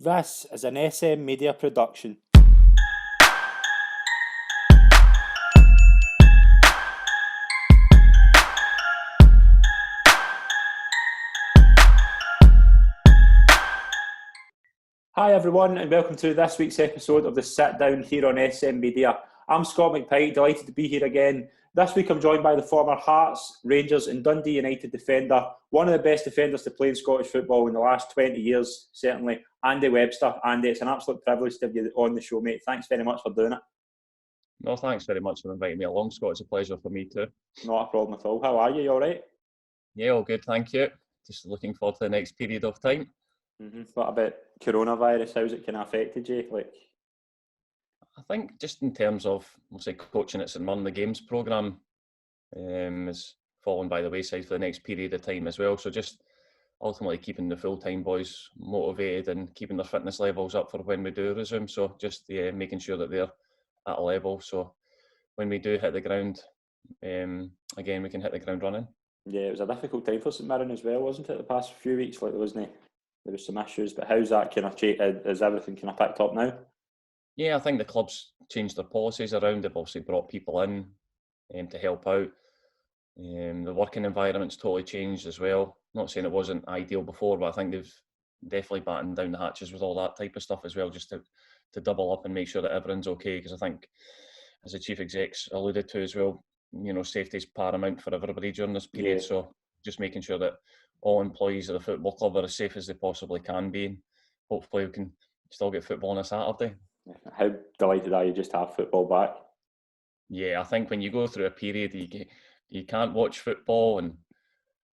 This is an SM Media production. Hi everyone and welcome to this week's episode of the Sit Down here on SM Media. I'm Scott McPike, delighted to be here again. This week I'm joined by the former Hearts, Rangers and Dundee United defender, one of the best defenders to play in Scottish football in the last 20 years, certainly, Andy Webster. Andy, it's an absolute privilege to have you on the show, mate. Thanks very much for doing it. No, thanks very much for inviting me along, Scott. It's a pleasure for me too. Not a problem at all. How are you? You all right? Yeah, all good, thank you. Just looking forward to the next period of time. What about coronavirus? How's it kind of affected you? I think just in terms of, we'll say, coaching at St Mirren, the games programme is falling by the wayside for the next period of time as well. So just ultimately keeping the full-time boys motivated and keeping their fitness levels up for when we do resume. So just making sure that they're at a level. So when we do hit the ground, again, we can hit the ground running. Yeah, it was a difficult time for St Mirren as well, wasn't it, the past few weeks? There was some issues, but how's that kind of changed? Is everything kind of picked up now? Yeah, I think the club's changed their policies around. They've obviously brought people in to help out. The working environment's totally changed as well. Not saying it wasn't ideal before, but I think they've definitely battened down the hatches with all that type of stuff as well, just to double up and make sure that everyone's okay. Because I think, as the chief execs alluded to as well, safety's paramount for everybody during this period. Yeah. So just making sure that all employees of the football club are as safe as they possibly can be. And hopefully we can still get football on a Saturday. How delighted are you just to have football back? Yeah, I think when you go through a period, you can't watch football, and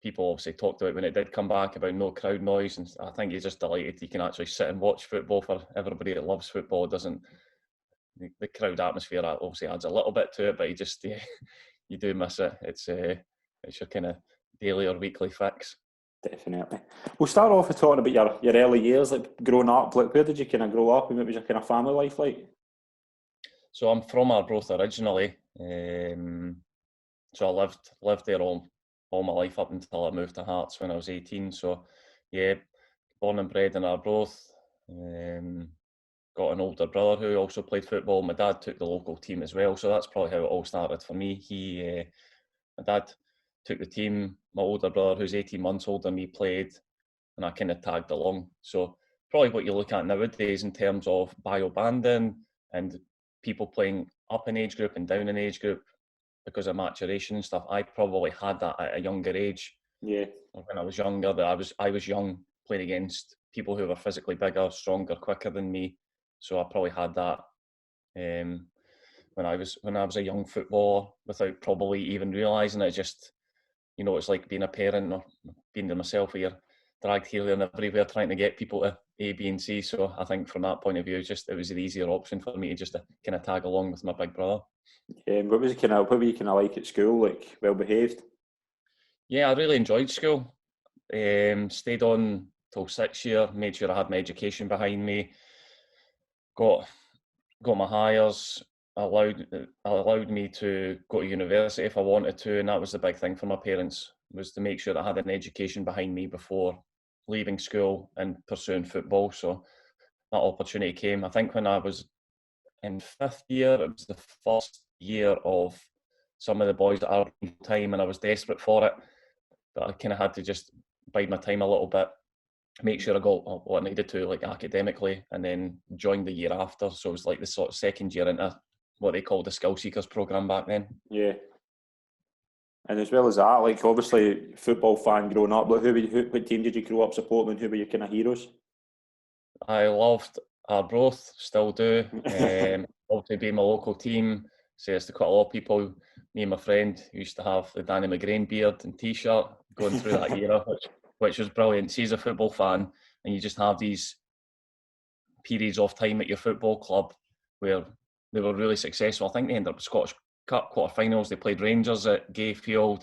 people obviously talked about when it did come back about no crowd noise, and I think you're just delighted you can actually sit and watch football. For everybody that loves football, the crowd atmosphere obviously adds a little bit to it, but you do miss it. It's your kind of daily or weekly fix. Definitely. We'll start off with talking about your early years, like growing up. Like, where did you kind of grow up, and what was your kind of family life like? So I'm from Arbroath originally. So I lived there all my life up until I moved to Hearts when I was 18. So yeah, born and bred in Arbroath. Got an older brother who also played football. My dad took the local team as well, so that's probably how it all started for me. My dad took the team. My older brother, who's 18 months older than me, played, and I kind of tagged along. So probably what you look at nowadays in terms of bio banding and people playing up in age group and down in age group because of maturation and stuff, I probably had that at a younger age. Yeah. When I was younger, that I was young, playing against people who were physically bigger, stronger, quicker than me. So I probably had that when I was a young footballer without probably even realising it. Just, it's like being a parent or being to myself, where you're dragged here and everywhere trying to get people to A, B and C. So I think from that point of view, it was an easier option for me to just kind of tag along with my big brother. What were you kind of like at school? Like, well behaved? Yeah, I really enjoyed school. Stayed on till 6th year, made sure I had my education behind me. Got my hires, allowed me to go to university if I wanted to, and that was the big thing for my parents, was to make sure I had an education behind me before leaving school and pursuing football. So that opportunity came. I think when I was in 5th year, it was the first year of some of the boys at our time, and I was desperate for it, but I kind of had to just bide my time a little bit, make sure I got what I needed to, like academically, and then joined the year after. So it was like the sort of second year into what they called the Skill Seekers programme back then. Yeah. And as well as that, like, obviously football fan growing up, like, what team did you grow up supporting, and who were your kind of heroes? I loved Arbroath, still do. Loved to be my local team. Says to quite a lot of people, me and my friend used to have the Danny McGrain beard and T-shirt going through that era, which was brilliant. See, as a football fan, and you just have these periods of time at your football club where they were really successful. I think they ended up Scottish Cup quarter-finals. They played Rangers at Gayfield.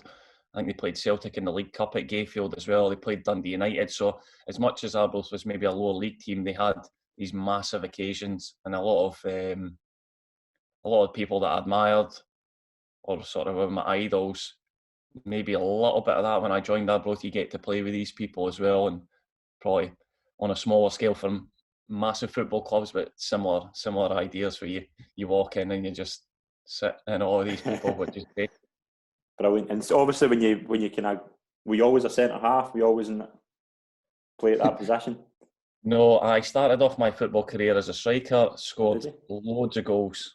I think they played Celtic in the League Cup at Gayfield as well. They played Dundee United. So as much as Arbroath was maybe a lower league team, they had these massive occasions, and a lot of people that I admired or sort of were my idols. Maybe a little bit of that when I joined Arbroath. You get to play with these people as well, and probably on a smaller scale from massive football clubs, but similar ideas where you walk in and you just sit in all of these people, which is great. Brilliant. And so obviously when you kind of, were you always a centre half? Were you always play at that position? No, I started off my football career as a striker, scored loads of goals,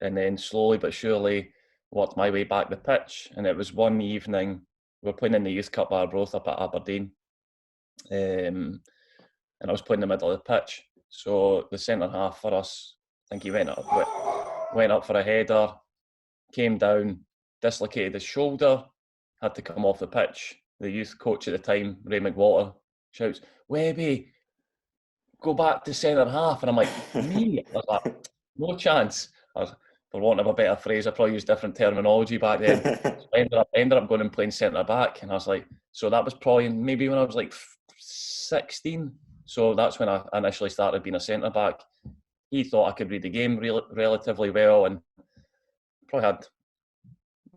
and then slowly but surely worked my way back the pitch. And it was one evening, we were playing in the Youth Cup Arbroath up at Aberdeen, and I was playing in the middle of the pitch. So the centre half for us, I think he went up for a header, came down, dislocated his shoulder, had to come off the pitch. The youth coach at the time, Ray McWalter, shouts, "Webby, go back to centre half." And I'm like, "Me?" I was like, "No chance." For want of a better phrase, I probably used different terminology back then. So I ended up going and playing centre back. And I was like, so that was probably maybe when I was like 16. So that's when I initially started being a centre back. He thought I could read the game relatively well, and probably had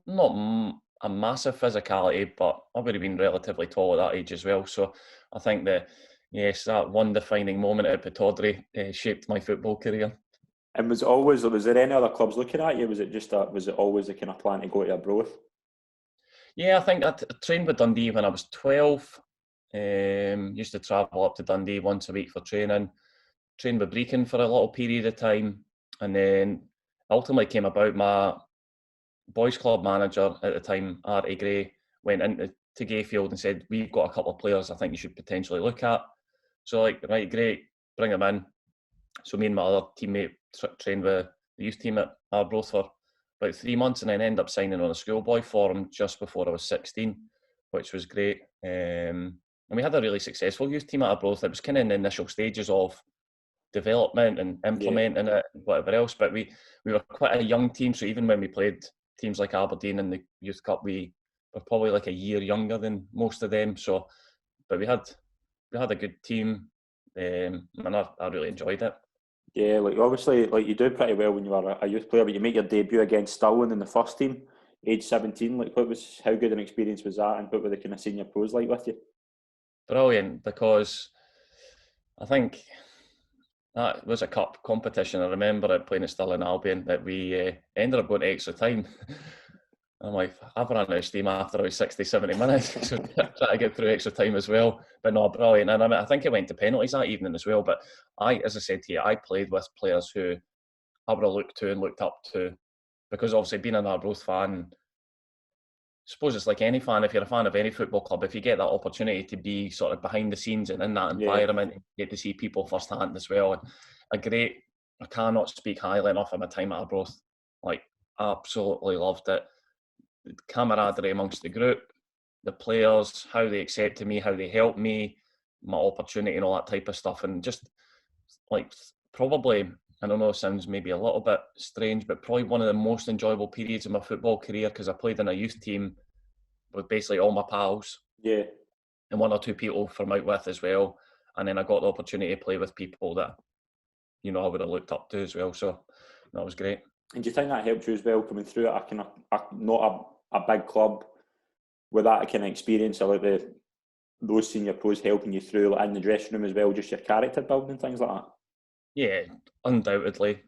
not a massive physicality, but I would have been relatively tall at that age as well. So I think that, yes, that one defining moment at Pittodrie shaped my football career. And was there any other clubs looking at you? Was it always a kind of plan to go to Arbroath? Yeah, I think I trained with Dundee when I was 12. Used to travel up to Dundee once a week for training. Trained with Brecon for a little period of time, and then ultimately came about my boys club manager at the time, Artie Gray, went into Gayfield and said, "We've got a couple of players I think you should potentially look at." So like, right, great, bring them in. So me and my other teammate trained with the youth team at Arbroath for about 3 months, and then ended up signing on a schoolboy for him just before I was 16, which was great. And we had a really successful youth team at Arbroath. It was kind of in the initial stages of development and implementing it and whatever else, but we were quite a young team, so even when we played teams like Aberdeen in the Youth Cup, we were probably like a year younger than most of them. So, but we had a good team, and I really enjoyed it. Yeah, like obviously, like you do pretty well when you are a youth player, but you make your debut against Stirling in the first team, age 17. Like, how good an experience was that, and what were the kind of senior pros like with you? Brilliant, because I think that was a cup competition. I remember it playing at Stirling Albion that we ended up going to extra time. I'm like, I've run out of steam after about 60, 70 minutes, so try to get through extra time as well. But no, brilliant. And I think it went to penalties that evening as well. But as I said to you, I played with players who I would have looked to and looked up to, because obviously being an Arbroath fan, I suppose it's like any fan, if you're a fan of any football club, if you get that opportunity to be sort of behind the scenes and in that environment, you get to see people firsthand as well. And I cannot speak highly enough of my time at Arbroath. Like, absolutely loved it. The camaraderie amongst the group, the players, how they accepted me, how they helped me, my opportunity and all that type of stuff. And just like, probably, I don't know, it sounds maybe a little bit strange, but probably one of the most enjoyable periods of my football career, because I played in a youth team with basically all my pals. Yeah. And one or two people from out with as well. And then I got the opportunity to play with people that, I would have looked up to as well. So that was great. And do you think that helped you as well coming through it? Not a big club, with that kind of experience, like those senior pros helping you through, like in the dressing room as well, just your character building and things like that? Yeah, undoubtedly.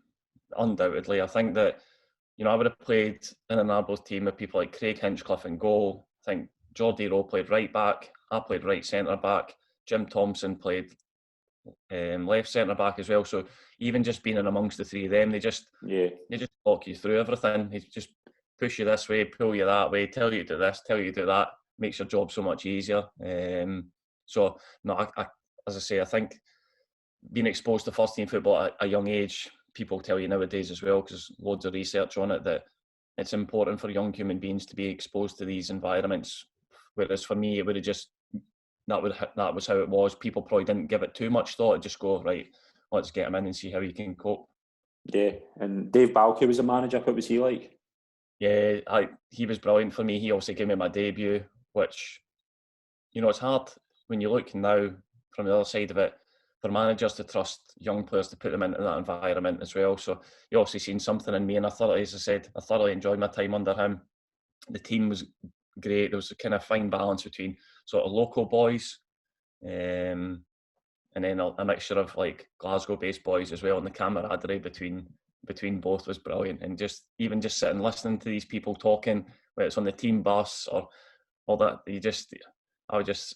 I think that, I would have played in an Arbroath team with people like Craig Hinchcliffe in goal. I think Geordie Rowe played right back. I played right centre back. Jim Thompson played left centre back as well. So even just being in amongst the three of them, they just talk you through everything. They just push you this way, pull you that way, tell you to do this, tell you to do that. Makes your job so much easier. So no, as I say, I think being exposed to first team football at a young age, people tell you nowadays as well, because loads of research on it, that it's important for young human beings to be exposed to these environments. Whereas for me, it would have just that was how it was. People probably didn't give it too much thought. Just go, right, let's get him in and see how he can cope. Yeah, and Dave Balke was a manager. What was he like? Yeah, he was brilliant for me. He also gave me my debut, which, it's hard when you look now from the other side of it, for managers to trust young players to put them into that environment as well. So you obviously seen something in me, and I thoroughly enjoyed my time under him. The team was great. There was a kind of fine balance between sort of local boys, and then a mixture of like Glasgow-based boys as well, and the camaraderie between both was brilliant. And just sitting listening to these people talking, whether it's on the team bus or all that, I would just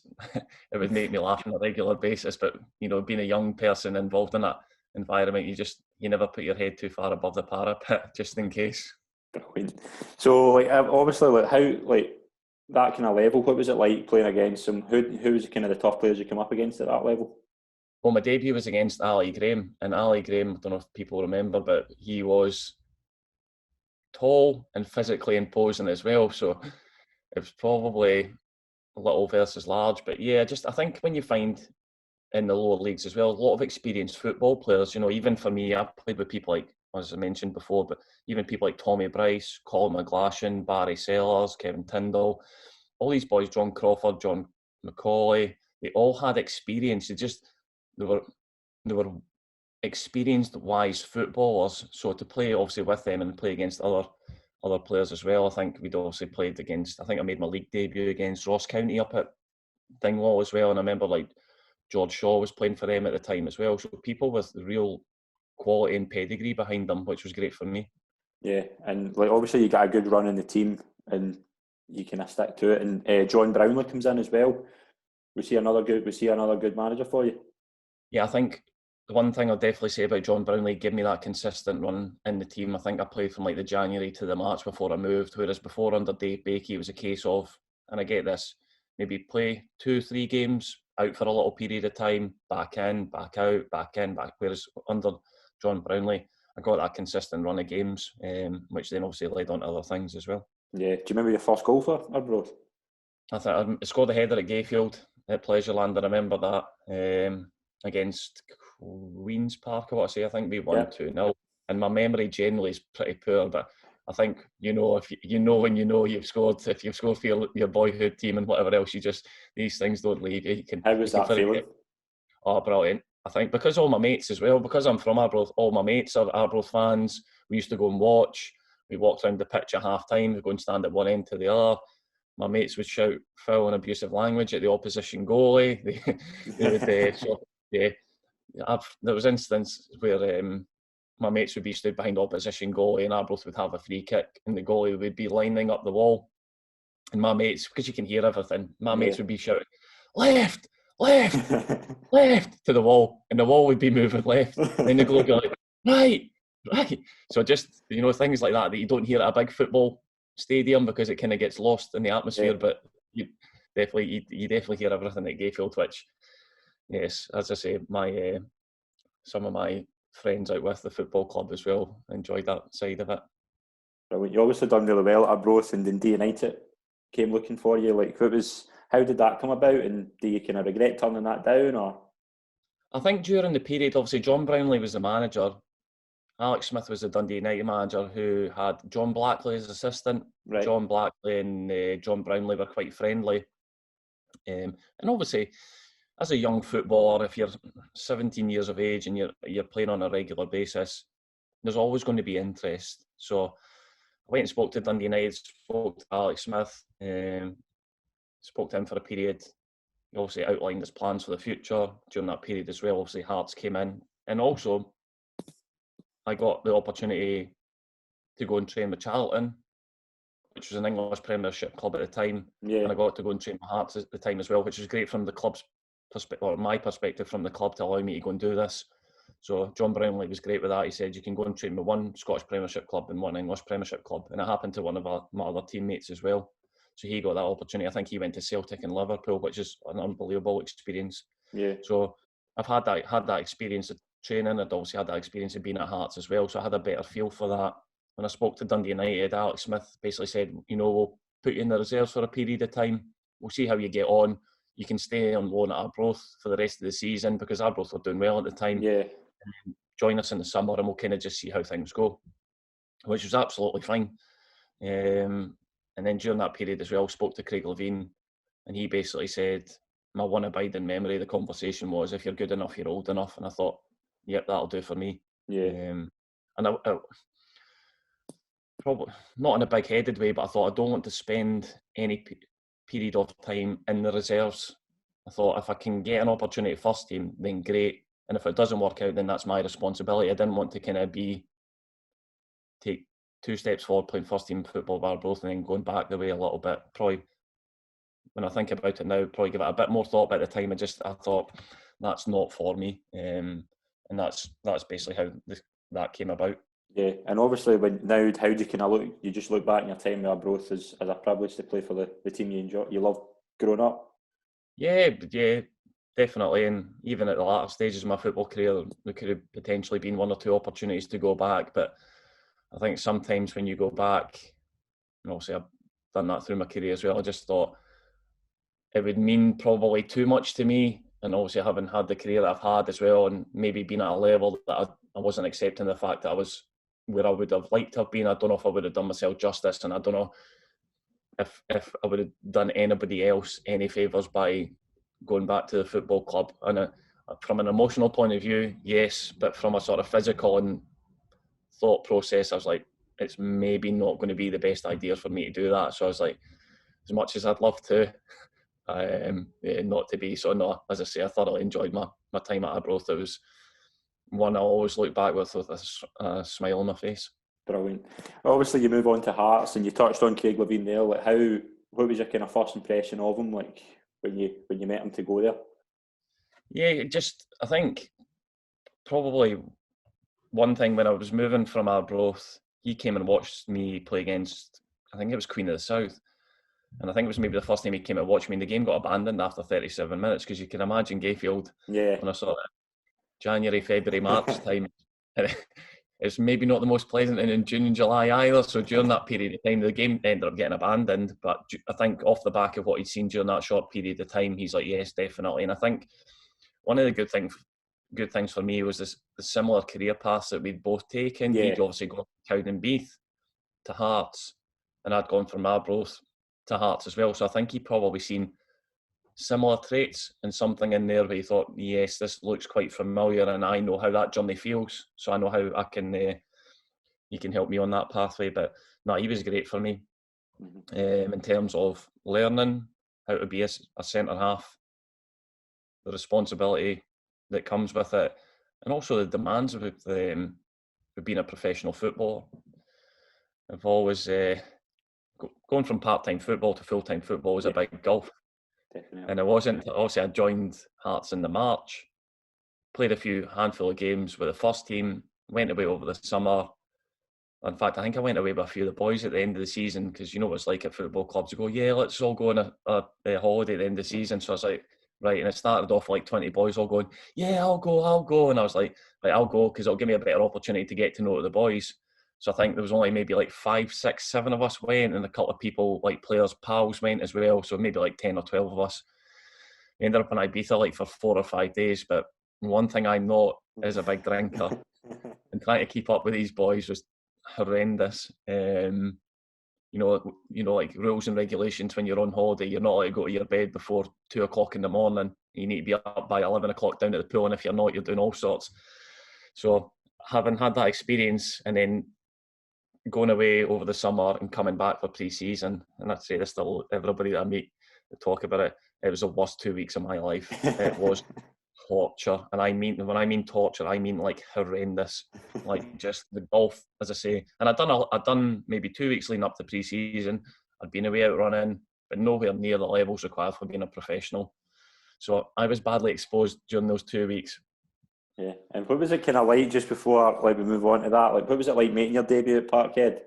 it would make me laugh on a regular basis. But being a young person involved in that environment, you never put your head too far above the parapet just in case. Brilliant. So like obviously like how like that kind of level, what was it like playing against them? Who was kind of the tough players you came up against at that level? Well, my debut was against Ali Graham, and Ali Graham, I don't know if people remember, but he was tall and physically imposing as well. So it was probably little versus large. But yeah, I think when you find in the lower leagues as well, a lot of experienced football players, even for me, I've played with people like, as I mentioned before, but even people like Tommy Bryce, Colin McGlashan, Barry Sellers, Kevin Tyndall, all these boys, John Crawford, John McCauley, they all had experience. They were experienced, wise footballers. So to play obviously with them and play against other players as well, I think we'd obviously played against, I think I made my league debut against Ross County up at Dingwall as well. And I remember like George Shaw was playing for them at the time as well. So people with real quality and pedigree behind them, which was great for me. Yeah, and like obviously you got a good run in the team and you kind of stick to it. And John Brownlee comes in as well. Was he another good manager for you? Yeah, I think the one thing I'll definitely say about John Brownlee, gave me that consistent run in the team. I think I played from like the January to the March before I moved, whereas before under Dave Bakey, it was a case of, and I get this, maybe play 2-3 games, out for a little period of time, back in, back out, back in, back. Whereas under John Brownlee, I got that consistent run of games, which then obviously led on to other things as well. Yeah. Do you remember your first goal for Arbroath? I scored a header at Gayfield at Pleasureland. I remember that against Queen's Park. I think we won 2-0. And my memory generally is pretty poor, but I think if when you've scored, if you've scored for your boyhood team and whatever else, these things don't leave you. How was that feeling? Oh, brilliant. I think because all my mates as well, because I'm from Arbroath, all my mates are Arbroath fans. We used to go and watch. We walked around the pitch at half time. We'd go and stand at one end to the other. My mates would shout foul and abusive language at the opposition goalie. They would, there was instances where my mates would be stood behind opposition goalie and Arbroath would have a free kick and the goalie would be lining up the wall. And my mates, because you can hear everything, mates would be shouting, left, left, left to the wall. And the wall would be moving left. And then the goalie would be like, right. So just, things like that you don't hear at a big football stadium because it kind of gets lost in the atmosphere. But you definitely hear everything at Gayfield, which, yes, as I say, some of my friends out with the football club as well enjoyed that side of it. Well, you obviously done really well at Arbroath, and Dundee United came looking for you. Like, how did that come about, and do you kind of regret turning that down? Or I think during the period, obviously John Brownlee was the manager. Alex Smith was the Dundee United manager who had John Blackley as assistant. Right. John Blackley and John Brownlee were quite friendly. And obviously, as a young footballer, if you're 17 years of age and you're playing on a regular basis, there's always going to be interest. So I went and spoke to Dundee United, spoke to Alex Smith, spoke to him for a period. He obviously outlined his plans for the future during that period as well. Obviously, Hearts came in. And also, I got the opportunity to go and train with Charlton, which was an English Premiership club at the time. Yeah. And I got to go and train with Hearts at the time as well, which was great from the club's perspective, or my perspective from the club, to allow me to go and do this. So John Brownlee was great with that. He said, you can go and train with one Scottish Premiership club and one English Premiership club. And it happened to one of my other teammates as well. So he got that opportunity. I think he went to Celtic and Liverpool, which is an unbelievable experience. Yeah. So I've had that experience of training. I'd obviously had that experience of being at Hearts as well. So I had a better feel for that. When I spoke to Dundee United, Alex Smith basically said, we'll put you in the reserves for a period of time. We'll see how you get on. You can stay on loan at Arbroath for the rest of the season because Arbroath were doing well at the time. Yeah. And join us in the summer and we'll kind of just see how things go, which was absolutely fine. And then during that period as well, spoke to Craig Levein, and he basically said, my one abiding memory of the conversation was, if you're good enough, you're old enough. And I thought, yep, that'll do for me. Yeah. And I probably not in a big-headed way, but I thought I don't want to spend any period of time in the reserves. I thought if I can get an opportunity first team, then great. And if it doesn't work out, then that's my responsibility. I didn't want to kind of take 2 steps forward playing first team football at Arbroath and then going back the way a little bit. Probably, when I think about it now, probably give it a bit more thought. But at the time, I thought that's not for me. And that's basically how that came about. Yeah, and obviously how do you kind of look? You just look back in your time with Arbroath as a privilege to play for the team you love growing up. Yeah, definitely. And even at the latter stages of my football career, there could have potentially been 1 or 2 opportunities to go back. But I think sometimes when you go back, and obviously I've done that through my career as well, I just thought it would mean probably too much to me. And obviously having had the career that I've had as well, and maybe being at a level that I wasn't accepting the fact that I was where I would have liked to have been. I don't know if I would have done myself justice, and I don't know if I would have done anybody else any favours by going back to the football club. And from an emotional point of view, yes, but from a sort of physical and thought process, I was like, it's maybe not going to be the best idea for me to do that. So I was like, as much as I'd love to, not to be. So no, as I say, I thoroughly enjoyed my time at Arbroath. It was one I always look back with a smile on my face. Brilliant. Obviously, you move on to Hearts, and you touched on Craig Levein there. Like, what was your kind of first impression of him? Like when you met him to go there? Yeah, I think probably one thing when I was moving from Arbroath, he came and watched me play against, I think it was Queen of the South. And I think it was maybe the first time he came and watched me. And the game got abandoned after 37 minutes because you can imagine Gayfield on a sort of January, February, March time. It's maybe not the most pleasant in June and July either. So during that period of time, the game ended up getting abandoned. But I think off the back of what he'd seen during that short period of time, he's like, yes, definitely. And I think one of the good things for me was the similar career paths that we'd both taken. Yeah. He'd obviously gone from Cowdenbeath to Hearts, and I'd gone from Arbroath to Hearts as well. So I think he'd probably seen similar traits and something in there where he thought, yes, this looks quite familiar, and I know how that journey feels, so I know how I can he can help me on that pathway. But no, he was great for me in terms of learning how to be a centre half, the responsibility that comes with it, and also the demands of being a professional footballer. I've always going from part-time football to full-time football was a big gulf. Definitely. And it wasn't, obviously I joined Hearts in the March, played a handful of games with the first team, went away over the summer. In fact, I think I went away with a few of the boys at the end of the season, because you know what it's like at football clubs. You go, yeah, let's all go on a holiday at the end of the season. So I was like, right, and it started off like 20 boys all going, yeah, I'll go. And I was like, right, I'll go because it'll give me a better opportunity to get to know the boys. So I think there was only maybe like 5, 6, 7 of us went, and a couple of people, like players, pals, went as well. So maybe like 10 or 12 of us. We ended up in Ibiza like for 4 or 5 days. But one thing I'm not is a big drinker. And trying to keep up with these boys was horrendous. You know, like rules and regulations when you're on holiday, you're not allowed to go to your bed before 2 o'clock in the morning. You need to be up by 11 o'clock down at the pool, and if you're not, you're doing all sorts. So having had that experience and then going away over the summer and coming back for pre-season, and I say this to everybody that I meet to talk about it, it was the worst 2 weeks of my life. It was torture, and when I mean torture, I mean like horrendous, like just the golf, as I say. And I'd done maybe 2 weeks leading up to pre-season. I'd been away out running, but nowhere near the levels required for being a professional. So I was badly exposed during those 2 weeks. Yeah, and what was it kind of like just before, like we move on to that? Like, what was it like making your debut at Parkhead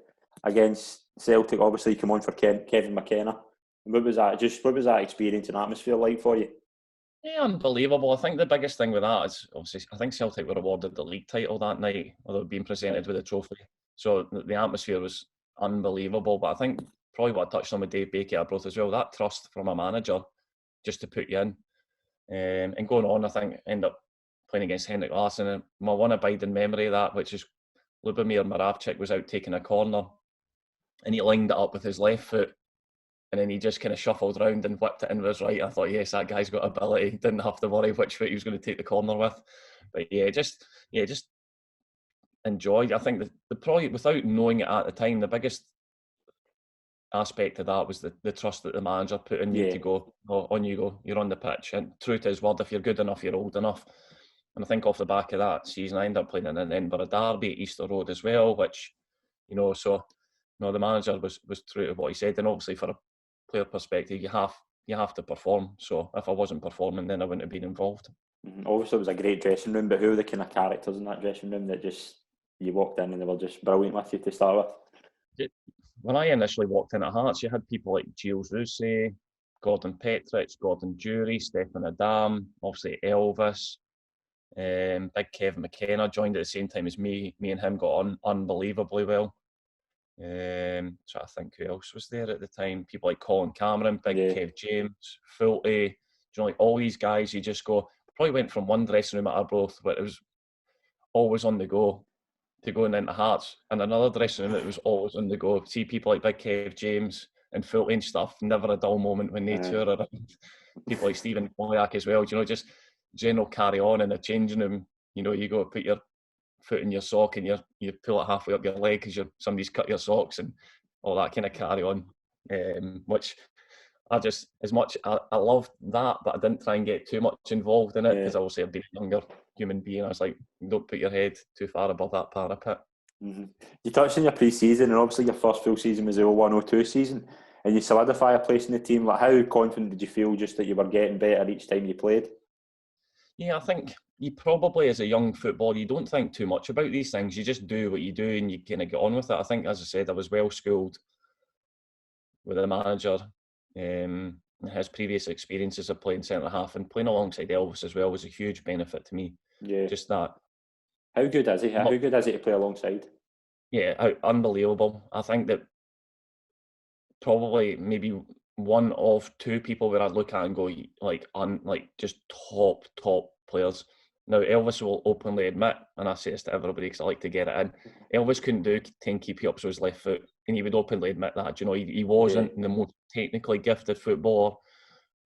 against Celtic? Obviously, you come on for Kevin McKenna. And what was that experience and atmosphere like for you? Yeah, unbelievable. I think the biggest thing with that is obviously I think Celtic were awarded the league title that night, or they were being presented with a trophy. So the atmosphere was unbelievable. But I think probably what I touched on with Dave Bakey at Arbroath as well, that trust from a manager just to put you in. And going on, I think end up playing against Henrik Larsson. And my one abiding memory of that, which is Lubomir Moravcik was out taking a corner, and he lined it up with his left foot, and then he just kind of shuffled around and whipped it in with his right. I thought, yes, that guy's got ability. Didn't have to worry which foot he was going to take the corner with. But just enjoyed. I think the probably, without knowing it at the time, the biggest aspect of that was the trust that the manager put in me to go, oh, on you go, you're on the pitch. And true to his word, if you're good enough, you're old enough. And I think off the back of that season, I ended up playing in an Edinburgh derby at Easter Road as well, which, so the manager was true to what he said. And obviously, for a player perspective, you have to perform. So if I wasn't performing, then I wouldn't have been involved. Obviously, it was a great dressing room, but who were the kind of characters in that dressing room that just you walked in and they were just brilliant with you to start with? When I initially walked in at Hearts, you had people like Gilles Rousset, Gordon Petrich, Gordon Jury, Stefan Adam, obviously Elvis, big Kev McKenna joined at the same time as me. Me and him got on unbelievably well. So I think who else was there at the time? People like Colin Cameron, big Kev James, Fulty, like all these guys. You just go. Probably went from one dressing room at Arbroath where it was always on the go to going into Hearts, and another dressing room that was always on the go. See people like big Kev James and Fulty and stuff. Never a dull moment when they tour around. People like Steven Pressley as well. Just general carry on in the changing room. You go put your foot in your sock and you pull it halfway up your leg because somebody's cut your socks and all that kind of carry on. Which I just, as much, I loved that, but I didn't try and get too much involved in it because obviously I've been a younger human being. I was like, don't put your head too far above that parapet. Mm-hmm. You touched on your pre-season, and obviously your first full season was the 01-02 season, and you solidify a place in the team. Like, how confident did you feel just that you were getting better each time you played? Yeah, I think you probably, as a young footballer, you don't think too much about these things. You just do what you do and you kind of get on with it. I think, as I said, I was well schooled with a manager. His previous experiences of playing centre half and playing alongside Elvis as well was a huge benefit to me. Yeah, just that. How good is he? How good is he to play alongside? Yeah, unbelievable. I think that probably maybe one of two people where I'd look at and go like just top players. Now Elvis will openly admit, and I say this to everybody because I like to get it in, Elvis couldn't do 10 keepy-ups with his left foot, and he would openly admit that. He wasn't the most technically gifted footballer,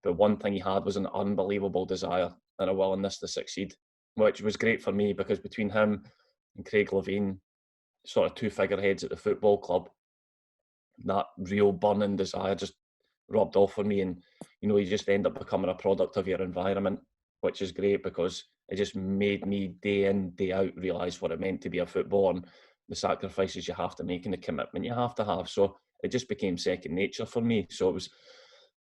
but one thing he had was an unbelievable desire and a willingness to succeed, which was great for me because between him and Craig Levein, sort of two figureheads at the football club, that real burning desire just rubbed off for me, and you just end up becoming a product of your environment, which is great because it just made me day in day out realise what it meant to be a footballer and the sacrifices you have to make and the commitment you have to have. So it just became second nature for me. So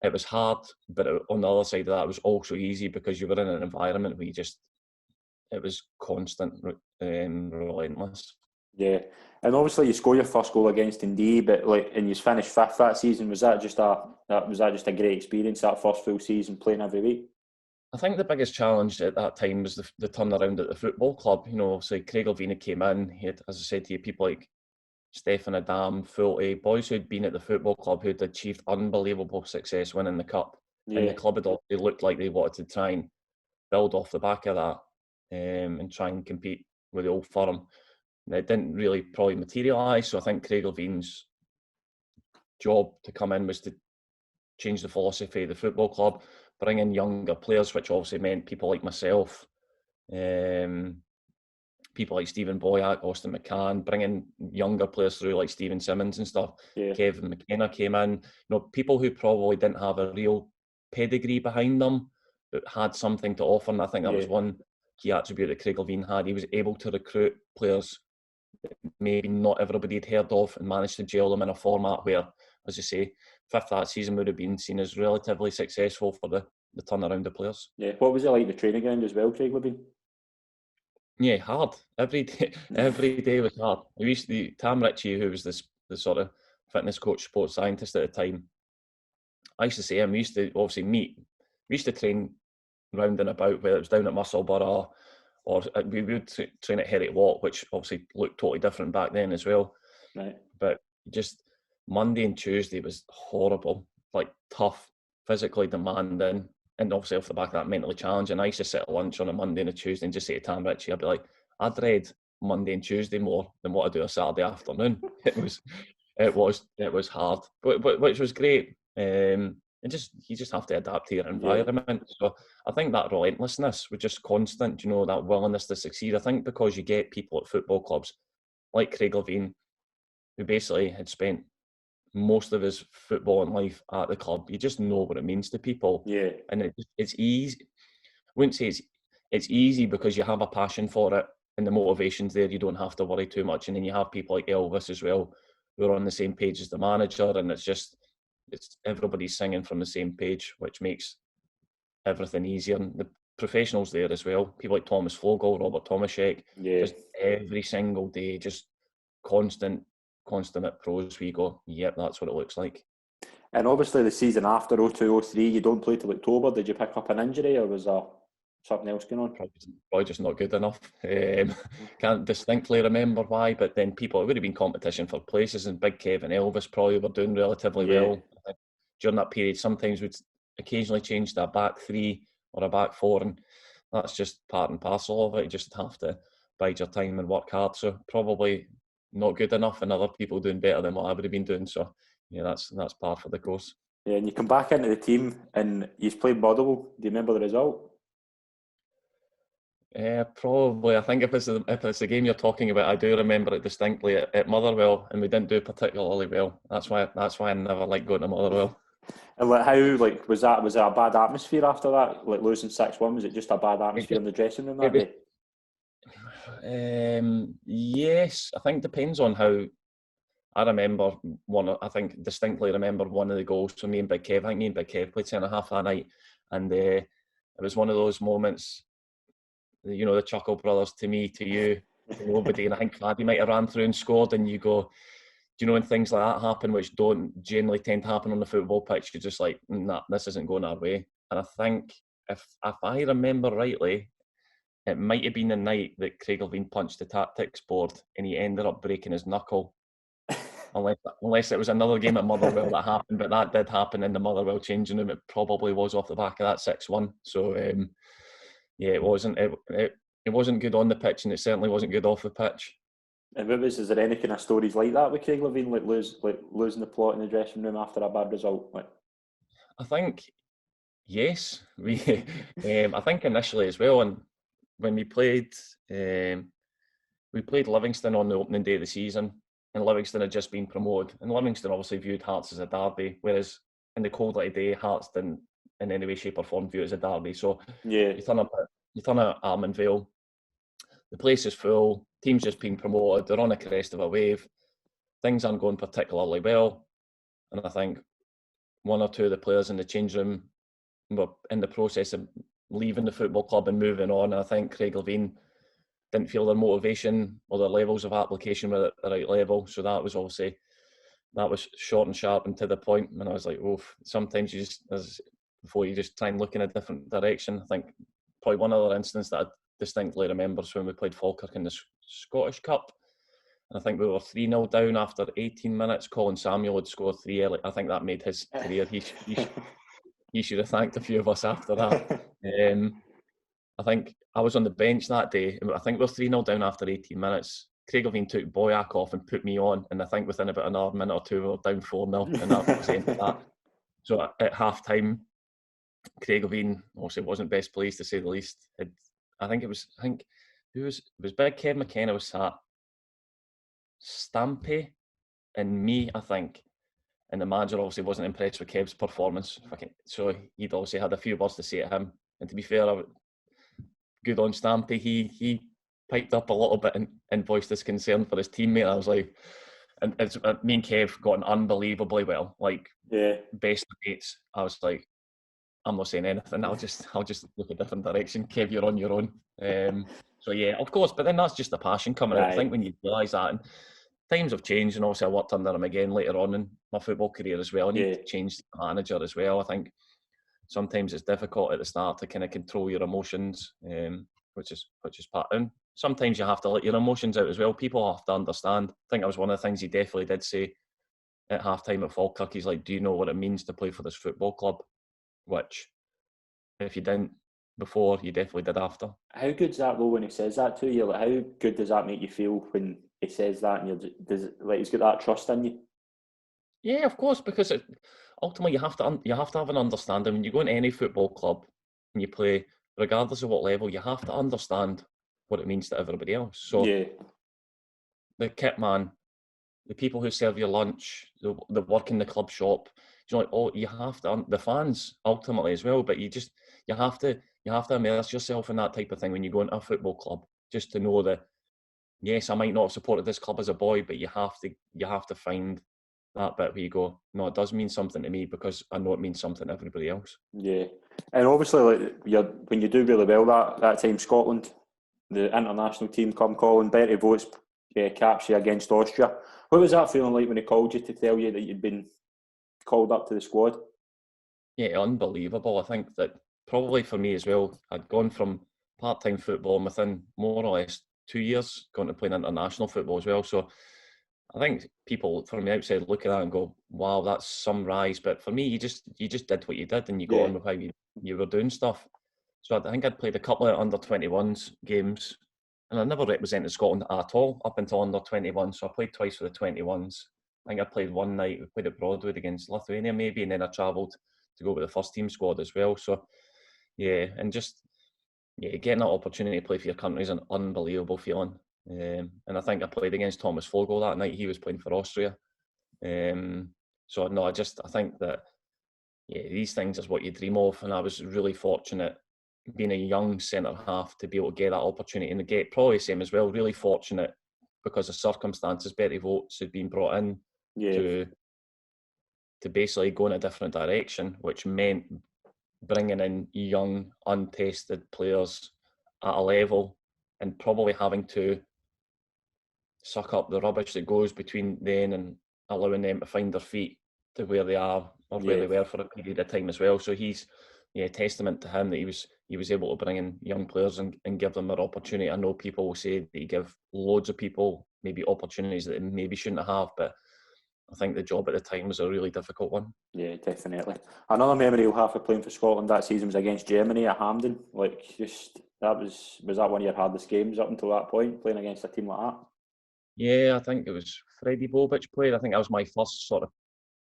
it was hard, but on the other side of that, it was also easy because you were in an environment where it was constant and relentless. Yeah, and obviously you score your first goal against Dundee, but and you finished fifth that season. Was that just a great experience, that first full season playing every week? I think the biggest challenge at that time was the turnaround at the football club. Obviously Craig Levein came in. He had, as I said to you, people like Stefan Adam, Fulty, boys who'd been at the football club who'd achieved unbelievable success winning the cup. Yeah. And the club had already looked like they wanted to try and build off the back of that and try and compete with the old firm. And it didn't really probably materialise. So I think Craig Levein's job to come in was to change the philosophy of the football club, bring in younger players, which obviously meant people like myself, people like Stephen Boyack, Austin McCann, bringing younger players through like Stephen Simmons and stuff. Yeah. Kevin McKenna came in. People who probably didn't have a real pedigree behind them, but had something to offer. And I think that was one key attribute that Craig Levein had. He was able to recruit players that maybe not everybody had heard of and managed to gel them in a format where, as you say, fifth that season would have been seen as relatively successful for the turnaround of players. Yeah. What was it like the training ground as well, Craig Levein? Yeah, hard. Every day was hard. Tam Ritchie, who was the sort of fitness coach, sports scientist at the time, I used to say him, we used to obviously meet. We used to train round and about, whether it was down at Musselburgh or we would train at Heriot Walk, which obviously looked totally different back then as well. Right. But just Monday and Tuesday was horrible, like tough, physically demanding, and obviously off the back of that, mentally challenging. I used to sit at lunch on a Monday and a Tuesday and just say to Tam Ritchie, I'd be like, I dread Monday and Tuesday more than what I do a Saturday afternoon. It was hard, but which was great. And you just have to adapt to your environment. Yeah. So I think that relentlessness was just constant, that willingness to succeed. I think because you get people at football clubs like Craig Levein, who basically had spent most of his footballing life at the club, you just know what it means to people. Yeah. And it's easy. I wouldn't say it's easy because you have a passion for it and the motivation's there. You don't have to worry too much. And then you have people like Elvis as well, who are on the same page as the manager, and it's everybody's singing from the same page, which makes everything easier. And the professionals there as well, people like Thomas Flogel, Robert Tomaszek, just every single day, just constant at pros. We go, yep, that's what it looks like. And obviously the season after 02-03, you don't play till October. Did you pick up an injury, or was there something else going on? Probably just not good enough. Can't distinctly remember why, but then it would have been competition for places, and Big Kev and Elvis probably were doing relatively well. During that period, sometimes we'd occasionally change to a back three or a back four, and that's just part and parcel of it. You just have to bide your time and work hard. So probably not good enough, and other people doing better than what I would have been doing. So yeah, that's par for the course. Yeah, and you come back into the team and you played Motherwell. Do you remember the result? Probably. I think if it's the game you're talking about, I do remember it distinctly at Motherwell, and we didn't do particularly well. That's why I never liked going to Motherwell. And was there a bad atmosphere after that? Like losing 6-1, was it just a bad atmosphere in the dressing room that day? Yes, I think depends on how. I remember distinctly remember one of the goals for me and Big Kev. I think me and Big Kev played centre half that night, and it was one of those moments, you know, the Chuckle Brothers to me, to you, to nobody. And I think Fladdy might have ran through and scored, and you go, do you know, when things like that happen, which don't generally tend to happen on the football pitch, you're just like, nah, this isn't going our way. And I think if I remember rightly, it might have been the night that Craig Levein punched the tactics board and he ended up breaking his knuckle. Unless it was another game at Motherwell that happened, but that did happen in the Motherwell changing room. It probably was off the back of that 6-1. So yeah, it wasn't good on the pitch, and it certainly wasn't good off the pitch. And is there any kind of stories like that with Craig Levein, like losing the plot in the dressing room after a bad result? I think yes, I think initially as well, and when we played Livingston on the opening day of the season, and Livingston had just been promoted, and Livingston obviously viewed Hearts as a derby, whereas in the cold light of day, Hearts didn't in any way, shape or form view it as a derby. So you turn up at Armanvale, the place is full, team's just been promoted, they're on the crest of a wave, things aren't going particularly well, and I think one or two of the players in the change room were in the process of leaving the football club and moving on. And I think Craig Levein didn't feel their motivation or their levels of application were at the right level. So that was short and sharp and to the point. And I was like, oh, sometimes before you just try and look in a different direction. I think probably one other instance that I distinctly remember is when we played Falkirk in the Scottish Cup. And I think we were 3-0 down after 18 minutes. Colin Samuel had scored 3 early. I think that made his career. He should have thanked a few of us after that. I think I was on the bench that day. I think we were 3-0 down after 18 minutes. Craig Levein took Boyack off and put me on. And I think within about another minute or two, we were down 4-0. And that was the end of that. So at half-time, Craig Levein obviously wasn't best pleased, to say the least. It was Big Kev McKenna was sat, Stampy and me, I think. And the manager obviously wasn't impressed with Kev's performance. So he'd obviously had a few words to say to him. And to be fair, good on Stampy. He piped up a little bit and voiced his concern for his teammate. I was like, and me and Kev got on unbelievably well. Like, best of mates. I was like, I'm not saying anything. I'll just look a different direction. Kev, you're on your own. So yeah, of course. But then that's just the passion coming out. I think when you realise that, and times have changed, and obviously I worked under him again later on in my football career as well. And he changed the manager as well. I think sometimes it's difficult at the start to kind of control your emotions, which is part. And sometimes you have to let your emotions out as well. People have to understand. I think that was one of the things he definitely did say at half-time at Falkirk. He's like, do you know what it means to play for this football club? Which, if you didn't before, you definitely did after. How good's that though when he says that to you? Like, how good does that make you feel when he says that, and he's got that trust in you? Yeah, of course, because ultimately you have to have an understanding. When you go into any football club and you play, regardless of what level, you have to understand what it means to everybody else. So the kit man the people who serve your lunch, the work in the club shop. You know, like, oh, you have to, the fans ultimately as well, but you have to immerse yourself in that type of thing when you go into a football club, just to know that, yes, I might not have supported this club as a boy, but you have to find that bit where you go, no, it does mean something to me because I know it means something to everybody else. Yeah, and obviously, like when you do really well that time, Scotland, the international team come calling, Bertie Vogt's caps you against Austria. What was that feeling like when he called you to tell you that you'd been called up to the squad? Yeah, unbelievable. I think that probably for me as well, I'd gone from part-time football and within more or less 2 years going to playing international football as well. So I think people from the outside look at that and go, wow, that's some rise. But for me, you just did what you did and you got on with how you were doing stuff. So I think I'd played a couple of under-21s games and I never represented Scotland at all up until under-21. So I played twice for the 21s. I think I played one night, we played at Broadwood against Lithuania maybe, and then I travelled to go with the first team squad as well. So yeah, and just getting that opportunity to play for your country is an unbelievable feeling. And I think I played against Thomas Fogel that night. He was playing for Austria. So no, I think that these things is what you dream of, and I was really fortunate being a young centre half to be able to get that opportunity and to get probably the same as well. Really fortunate because of circumstances. Bertie Vogts had been brought in to basically go in a different direction, which meant bringing in young, untested players at a level and probably having to suck up the rubbish that goes between then and allowing them to find their feet to where they are or where they were for a period of time as well. So he's testament to him that he was able to bring in young players and give them their opportunity. I know people will say that he give loads of people maybe opportunities that they maybe shouldn't have, but I think the job at the time was a really difficult one. Yeah, definitely. Another memory you'll have for playing for Scotland that season was against Germany at Hampden. Like, just that was that one of your hardest games up until that point, playing against a team like that? Yeah, I think it was Freddie Bobic played. I think that was my first sort of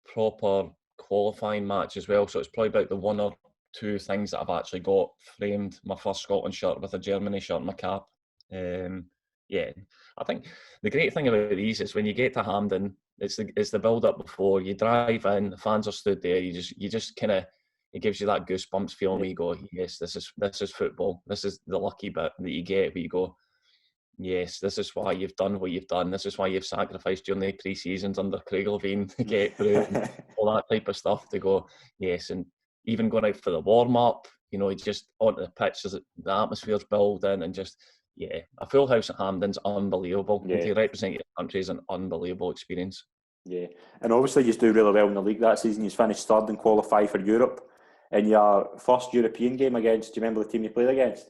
proper qualifying match as well. So it's probably about the one or two things that I've actually got framed. My first Scotland shirt with a Germany shirt on my cap. I think the great thing about these is when you get to Hampden, it's the build up before you drive in. The fans are stood there. You just kind of, it gives you that goosebumps feeling where you go, yes, this is football. This is the lucky bit that you get where you go, yes, this is why you've done what you've done. This is why you've sacrificed during the pre-seasons under Craig Levein to get through and all that type of stuff to go, yes. And even going out for the warm-up, just onto the pitch, the atmosphere's building and just, a full house at Hampden's unbelievable. And to represent your country is an unbelievable experience. Yeah, and obviously you do really well in the league that season. You finished third and qualified for Europe. In your first European game against, do you remember the team you played against?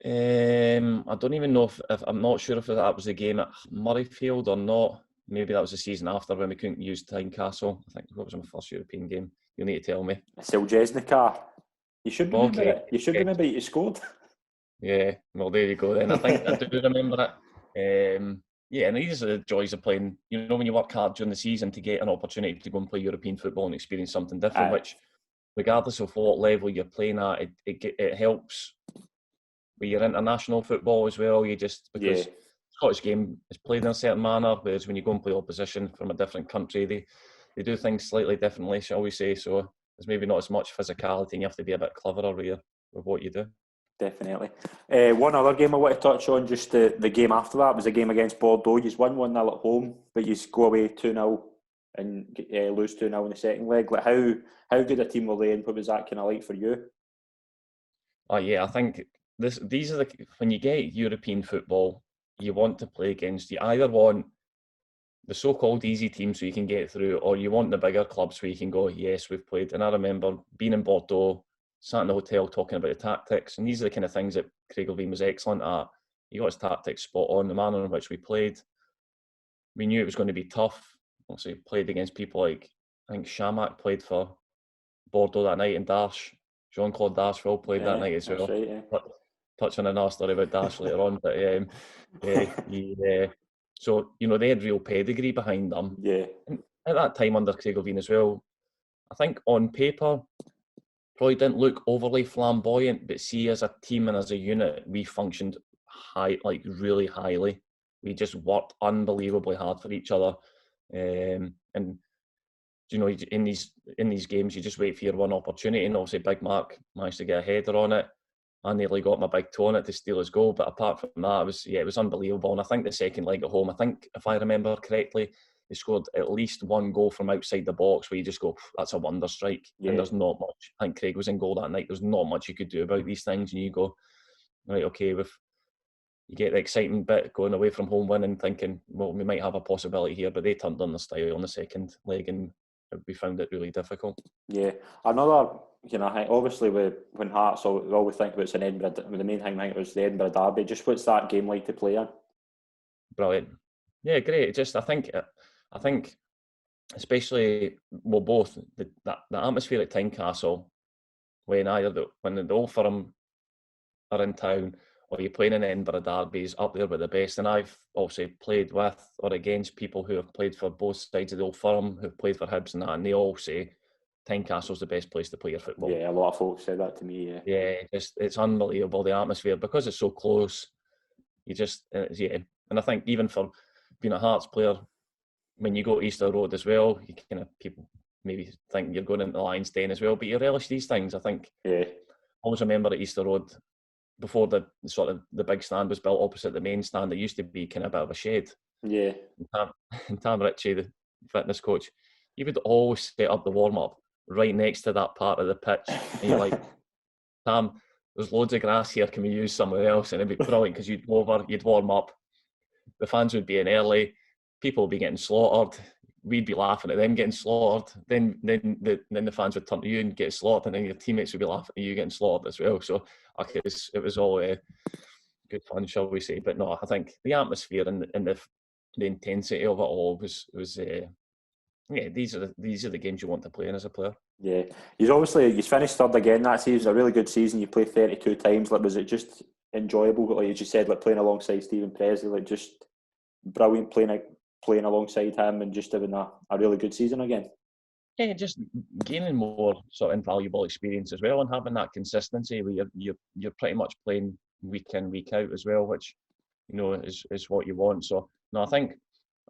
I don't even know if I'm not sure if that was the game at Murrayfield or not. Maybe that was the season after when we couldn't use Tynecastle. I think what was my first European game? You'll need to tell me. Seljesnica. You should remember it. You should remember you scored. Yeah, well there you go then. I think I do remember it. And these are the joys of playing. When you work hard during the season to get an opportunity to go and play European football and experience something different, which regardless of what level you're playing at, it helps with your international football as well. Because Scottish game is played in a certain manner, whereas when you go and play opposition from a different country, they do things slightly differently, shall we say. So there's maybe not as much physicality and you have to be a bit cleverer with what you do. Definitely. One other game I want to touch on, just the game after that, was a game against Bordeaux. You won 1-0 at home, but you go away 2-0 and lose 2-0 in the second leg. Like how good a team were they, and what was that kind of like for you? Oh yeah, I think these are when you get European football, you want to play against, you either want the so-called easy teams so you can get through, or you want the bigger clubs where you can go, yes, we've played. And I remember being in Bordeaux, sat in the hotel talking about the tactics, and these are the kind of things that Craig Levein was excellent at. He got his tactics spot on, the manner in which we played. We knew it was going to be tough. Obviously, played against people like, I think Shamak played for Bordeaux that night, and Dash, Jean-Claude Dashville played that night as well. Right, Touch on another story about Dash later on, but so they had real pedigree behind them. Yeah. And at that time under Craig Levein as well, I think on paper probably didn't look overly flamboyant, but see, as a team and as a unit, we functioned really highly. we just worked unbelievably hard for each other. And you know, in these games, you just wait for your one opportunity. And obviously, Big Mark managed to get a header on it. I nearly got my big toe on it to steal his goal. But apart from that, it was unbelievable. And I think the second leg at home, I think if I remember correctly, they scored at least one goal from outside the box where you just go, that's a wonder strike. Yeah. And there's not much. I think Craig was in goal that night. There's not much you could do about these things. And you go, right, okay, you get the exciting bit going away from home winning, thinking, well, we might have a possibility here. But they turned on the style on the second leg and we found it really difficult. Yeah. Another, obviously when Hearts, we always think about it's in Edinburgh, the main thing I think was the Edinburgh Derby. Just what's that game like to play in? Brilliant. Yeah, great. Just I think especially both the atmosphere at Tynecastle when the Old Firm are in town or you're playing in Edinburgh Derbies up there with the best. And I've also played with or against people who have played for both sides of the Old Firm, who've played for Hibs and that, and they all say Tynecastle's the best place to play your football. Yeah, a lot of folks said that to me. Yeah, it's unbelievable, the atmosphere, because it's so close. You just and I think even for being a Hearts player, when you go to Easter Road as well, you kind of people maybe think you're going into the Lions Den as well, but you relish these things. I think. Yeah. Always remember at Easter Road, before the big stand was built opposite the main stand, there used to be kind of a bit of a shed. Yeah. And Tam Ritchie, the fitness coach, he would always set up the warm up right next to that part of the pitch. And you're like, Tam, there's loads of grass here. Can we use somewhere else? And it'd be brilliant because you'd go over, you'd warm up. The fans would be in early. People would be getting slaughtered. We'd be laughing at them getting slaughtered. Then the fans would turn to you and get slaughtered, and then your teammates would be laughing at you getting slaughtered as well. So it was all good fun, shall we say? But no, I think the atmosphere and the intensity of it all was these are the games you want to play in as a player. Yeah, you finished third again that season. A really good season. You played 32 times. Like, was it just enjoyable? Like you said, like playing alongside Steven Pressley, like just brilliant playing alongside him and just having a really good season again. Yeah, just gaining more sort of invaluable experience as well, and having that consistency where you're pretty much playing week in, week out as well, which is what you want. So no, I think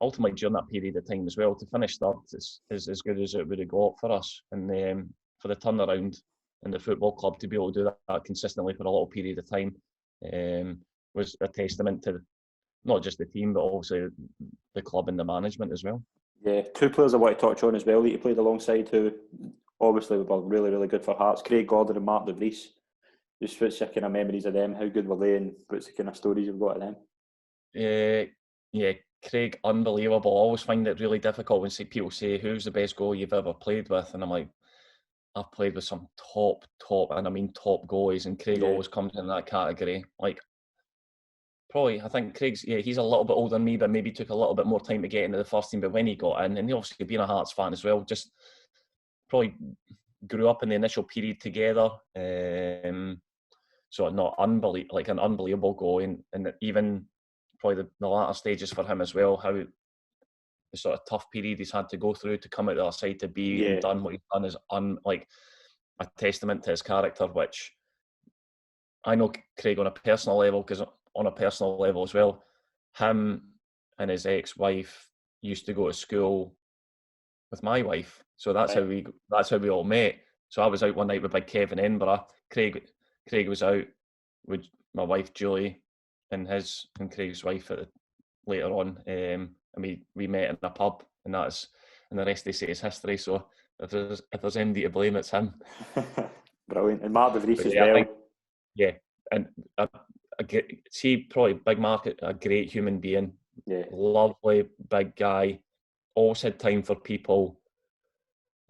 ultimately during that period of time as well, to finish third is as good as it would have got for us, and for the turnaround in the football club to be able to do that consistently for a little period of time was a testament to not just the team, but also the club and the management as well. Yeah, two players I want to touch on as well that you played alongside who obviously were really, really good for Hearts. Craig Gordon and Mark De Vries. Just what's your kind of memories of them? How good were they, and what's the kind of stories you've got of them? Yeah, Craig, unbelievable. I always find it really difficult when people say, who's the best goalie you've ever played with? And I'm like, I've played with some top, and I mean top goalies, and Craig always comes in that category. Like, probably, I think Craig's, he's a little bit older than me, but maybe took a little bit more time to get into the first team. But when he got in, and he obviously being a Hearts fan as well, just probably grew up in the initial period together. So not an unbelievable goal, and even probably the latter stages for him as well, how the sort of tough period he's had to go through to come out the other side to be and done what he's done is a testament to his character, which I know Craig on a personal level, because on a personal level as well, him and his ex-wife used to go to school with my wife, so that's how we all met. So I was out one night with Big Kev in Edinburgh. Craig was out with my wife Julie and Craig's wife later on, and we met in a pub, and the rest they say is history. So if there's anybody to blame, it's him. Brilliant. And Mark De Vries as well. And see, probably Big Mark, a great human being, lovely big guy, always had time for people,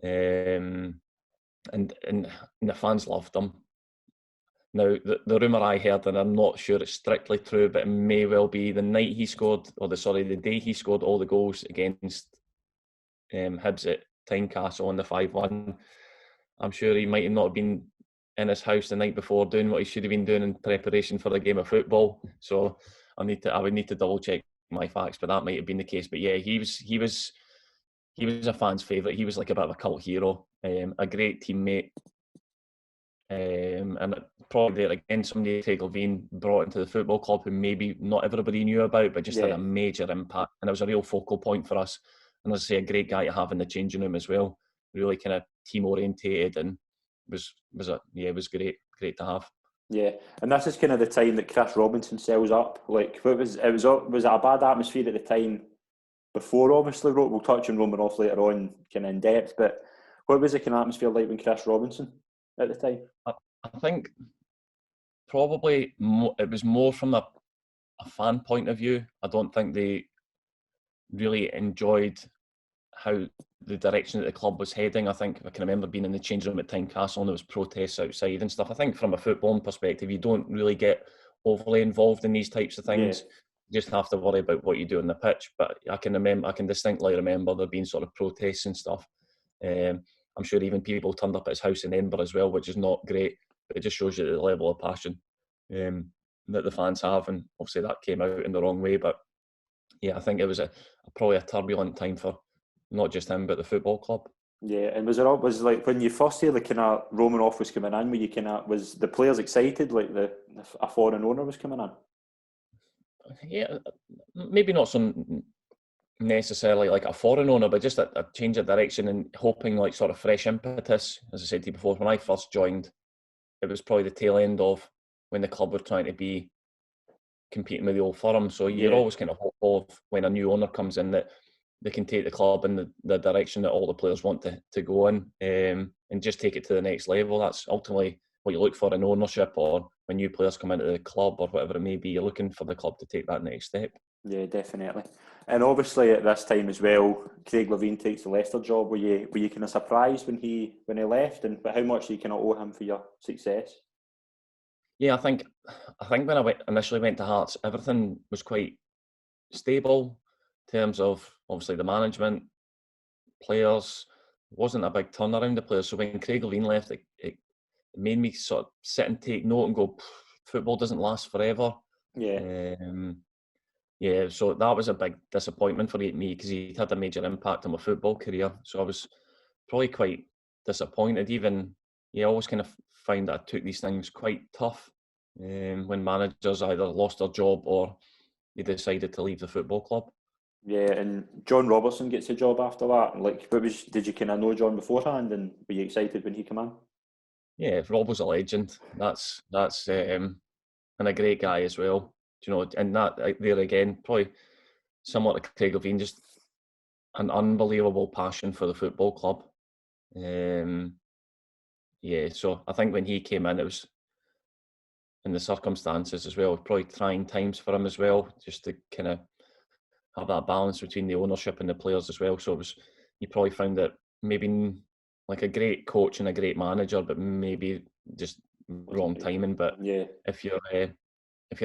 and the fans loved him. Now, the rumour I heard, and I'm not sure it's strictly true, but it may well be the day he scored all the goals against Hibs at Tynecastle in the 5-1. I'm sure he might not have been in his house the night before doing what he should have been doing in preparation for the game of football. So I would need to double check my facts, but that might have been the case. But yeah, he was a fan's favourite. He was like a bit of a cult hero, a great teammate. And probably there again, somebody Craig Levein brought into the football club who maybe not everybody knew about, but just had a major impact. And it was a real focal point for us. And as I say, a great guy to have in the changing room as well. Really kind of team orientated, and it was great to have. Yeah, and this is kind of the time that Chris Robinson sells up. Like, was it a bad atmosphere at the time before? Obviously, we'll touch on Romanov later on, kind of in depth. But what was the kind of atmosphere like when Chris Robinson at the time? I think probably it was more from a fan point of view. I don't think they really enjoyed how the direction that the club was heading. I think I can remember being in the change room at Tynecastle and there was protests outside and stuff. I think from a footballing perspective, you don't really get overly involved in these types of things. You just have to worry about what you do on the pitch. But I can distinctly remember there being sort of protests and stuff. I'm sure even people turned up at his house in Edinburgh as well, which is not great, but it just shows you the level of passion that the fans have, and obviously that came out in the wrong way. But yeah, I think it was probably a turbulent time for not just him but the football club. Yeah, and was like when you first hear the kind of Romanov was coming in, was the players excited like a foreign owner was coming in? Yeah, maybe not some necessarily like a foreign owner, but just a change of direction and hoping like sort of fresh impetus. As I said to you before, when I first joined, it was probably the tail end of when the club were trying to be competing with the old firm. So you're always kind of hopeful of when a new owner comes in that they can take the club in the direction that all the players want to go in, and just take it to the next level. That's ultimately what you look for in ownership, or when new players come into the club or whatever it may be. You're looking for the club to take that next step. Yeah, definitely. And obviously at this time as well, Craig Levein takes the Leicester job. Were you kind of surprised when he left, but how much do you kind of owe him for your success? Yeah, I think when I initially went to Hearts, everything was quite stable in terms of obviously the management, players. It wasn't a big turnaround of players. So when Craig Levein left, it made me sort of sit and take note and go, football doesn't last forever. Yeah. Yeah, so that was a big disappointment for me because he had a major impact on my football career. So I was probably quite disappointed. Even, I always kind of find that I took these things quite tough when managers either lost their job or they decided to leave the football club. Yeah, and John Robertson gets a job after that. Like, did you kind of know John beforehand, and were you excited when he came in? Yeah, Rob was a legend. That's and a great guy as well. And that there again, probably similar to Craig Levein, just an unbelievable passion for the football club. So I think when he came in, it was in the circumstances as well, probably trying times for him as well, just to kind of have that balance between the ownership and the players as well. So he probably found that maybe like a great coach and a great manager, but maybe just wrong timing. But if you're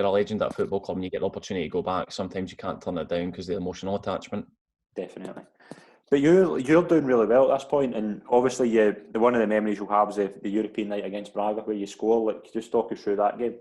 a legend at a football club and you get the opportunity to go back, sometimes you can't turn it down because of the emotional attachment. Definitely. But you're doing really well at this point, and obviously one of the memories you'll have is the European night against Braga where you score. Like, just talk us through that game.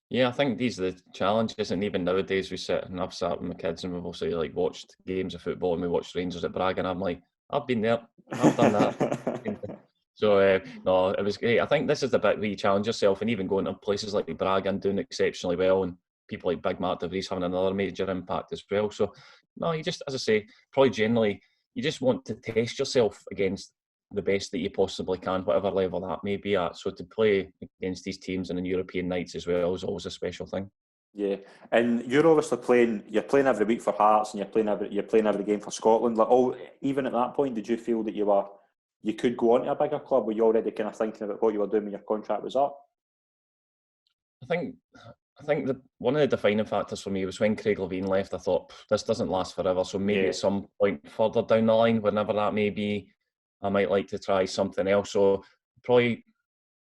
Yeah, I think these are the challenges, and even nowadays I've sat with my kids and we've also like watched games of football, and we watched Rangers at Braga, and I'm like, I've been there, I've done that. So no, it was great. I think this is the bit where you challenge yourself, and even going to places like Braga and doing exceptionally well, and people like Big Mark DeVries having another major impact as well. So no, you just, as I say, probably generally you just want to test yourself against the best that you possibly can, whatever level that may be at. So to play against these teams and in European nights as well is always a special thing. Yeah, and you're obviously playing. You're playing every week for Hearts, and you're playing every game for Scotland. Like, even at that point, did you feel that you could go on to a bigger club? Were you already kind of thinking about what you were doing when your contract was up? I think one of the defining factors for me was when Craig Levein left. I thought this doesn't last forever, so maybe at some point further down the line, whenever that may be, I might like to try something else. So probably,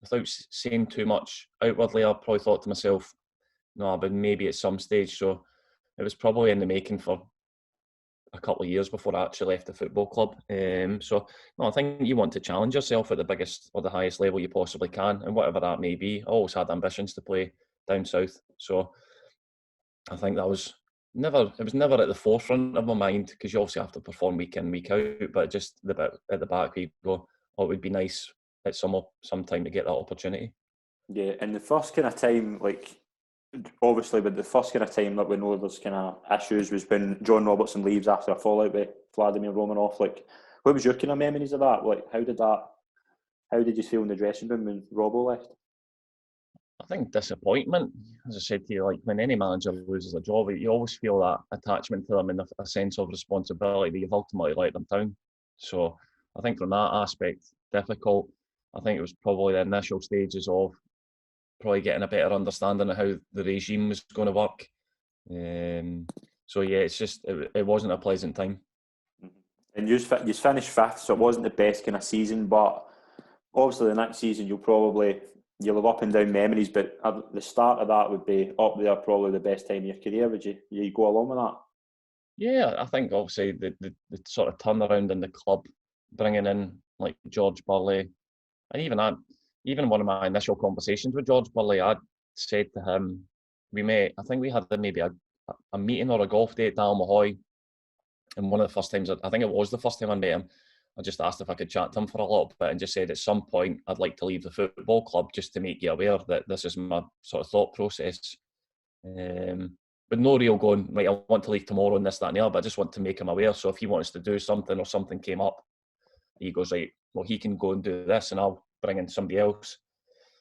without saying too much outwardly, I probably thought to myself, no, but maybe at some stage. So it was probably in the making for a couple of years before I actually left the football club. So no, I think you want to challenge yourself at the biggest or the highest level you possibly can, and whatever that may be. I always had ambitions to play down south, so I think it was never at the forefront of my mind, because you obviously have to perform week in, week out, but just the bit at the back where you go, oh, it would be nice at some time to get that opportunity. Yeah, and the first kind of time, like, obviously, but the first kind of time that we know there's kind of issues was when John Robertson leaves after a fallout with Vladimir Romanov. Like, what was your kind of memories of that? Like, how did you feel in the dressing room when Robbo left? I think disappointment, as I said to you, like when any manager loses a job, you always feel that attachment to them and a sense of responsibility that you've ultimately let them down. So I think from that aspect, difficult. I think it was probably the initial stages of probably getting a better understanding of how the regime was going to work. So yeah, it wasn't a pleasant time. And you finished fifth, so it wasn't the best kind of season, but obviously the next season you'll have up and down memories, but the start of that would be up there, probably the best time of your career. Would you go along with that? Yeah, I think obviously the sort of turnaround in the club, bringing in like George Burley, and even one of my initial conversations with George Burley, I'd said to him, we met, I think we had maybe a meeting or a golf day at Dalmahoy, and one of the first times, I think it was the first time I met him, I just asked if I could chat to him for a little bit and just said at some point I'd like to leave the football club just to make you aware that this is my sort of thought process. But no real going, right, I want to leave tomorrow and this, that and the other, but I just want to make him aware. So if he wants to do something or something came up, he goes, right, well, he can go and do this and I'll bring in somebody else.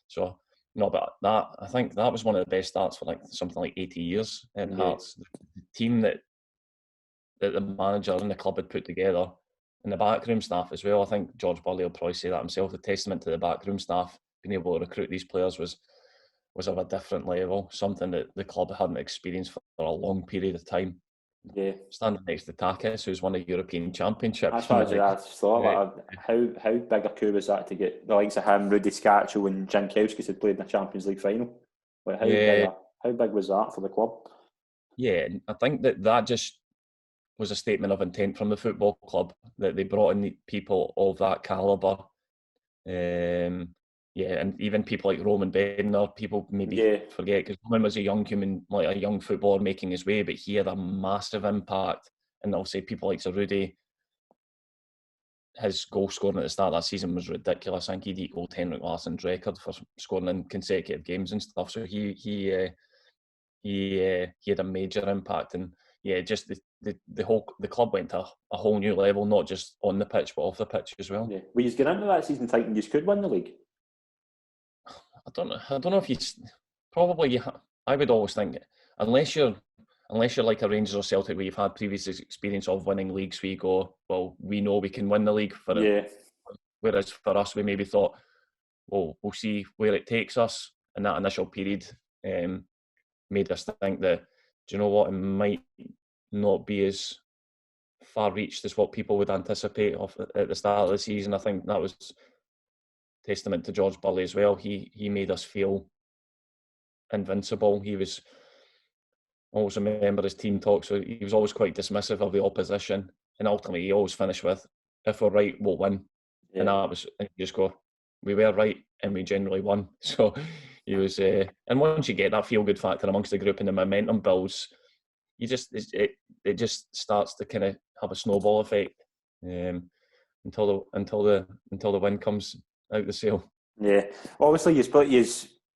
So, no, but I think that was one of the best starts for like something like 80 years in Hearts. The team that the manager and the club had put together, and the backroom staff as well. I think George Burley will probably say that himself. The testament to the backroom staff being able to recruit these players was of a different level, something that the club hadn't experienced for a long period of time. Yeah, standing next to Takis, who's won a European Championship. that's what I just thought. Right. Like, how big a coup was that to get the likes of him, Rudy Scaccio, and Jankowskis had played in the Champions League final? Like, how big was that for the club? Yeah, I think that just was a statement of intent from the football club that they brought in people of that calibre. Yeah, and even people like Roman Bednar, people maybe forget, because Roman was a young human, like a young footballer making his way, but he had a massive impact. And obviously people like Sir Rudy, his goal scoring at the start of that season was ridiculous. I think he'd equalled Henrik Larsson's record for scoring in consecutive games and stuff. So he had a major impact, and yeah, just the club went to a whole new level, not just on the pitch but off the pitch as well. Yeah, were you getting into that season thinking you could win the league? I don't know if you probably. I would always think unless you're like a Rangers or Celtic where you've had previous experience of winning leagues, where you go, well, we know we can win the league for it. Whereas for us, we maybe thought, well, we'll see where it takes us. And that initial period made us think that, do you know what, it might not be as far-reached as what people would anticipate at the start of the season. I think that was testament to George Burley as well. He made us feel invincible. He was, always remember his team talk, so he was always quite dismissive of the opposition, and ultimately he always finished with, if we're right, we'll win. And that was, and you just go, we were right and we generally won. So he was, and once you get that feel-good factor amongst the group and the momentum builds, you just it just starts to kind of have a snowball effect until the win comes out the sail. Yeah, obviously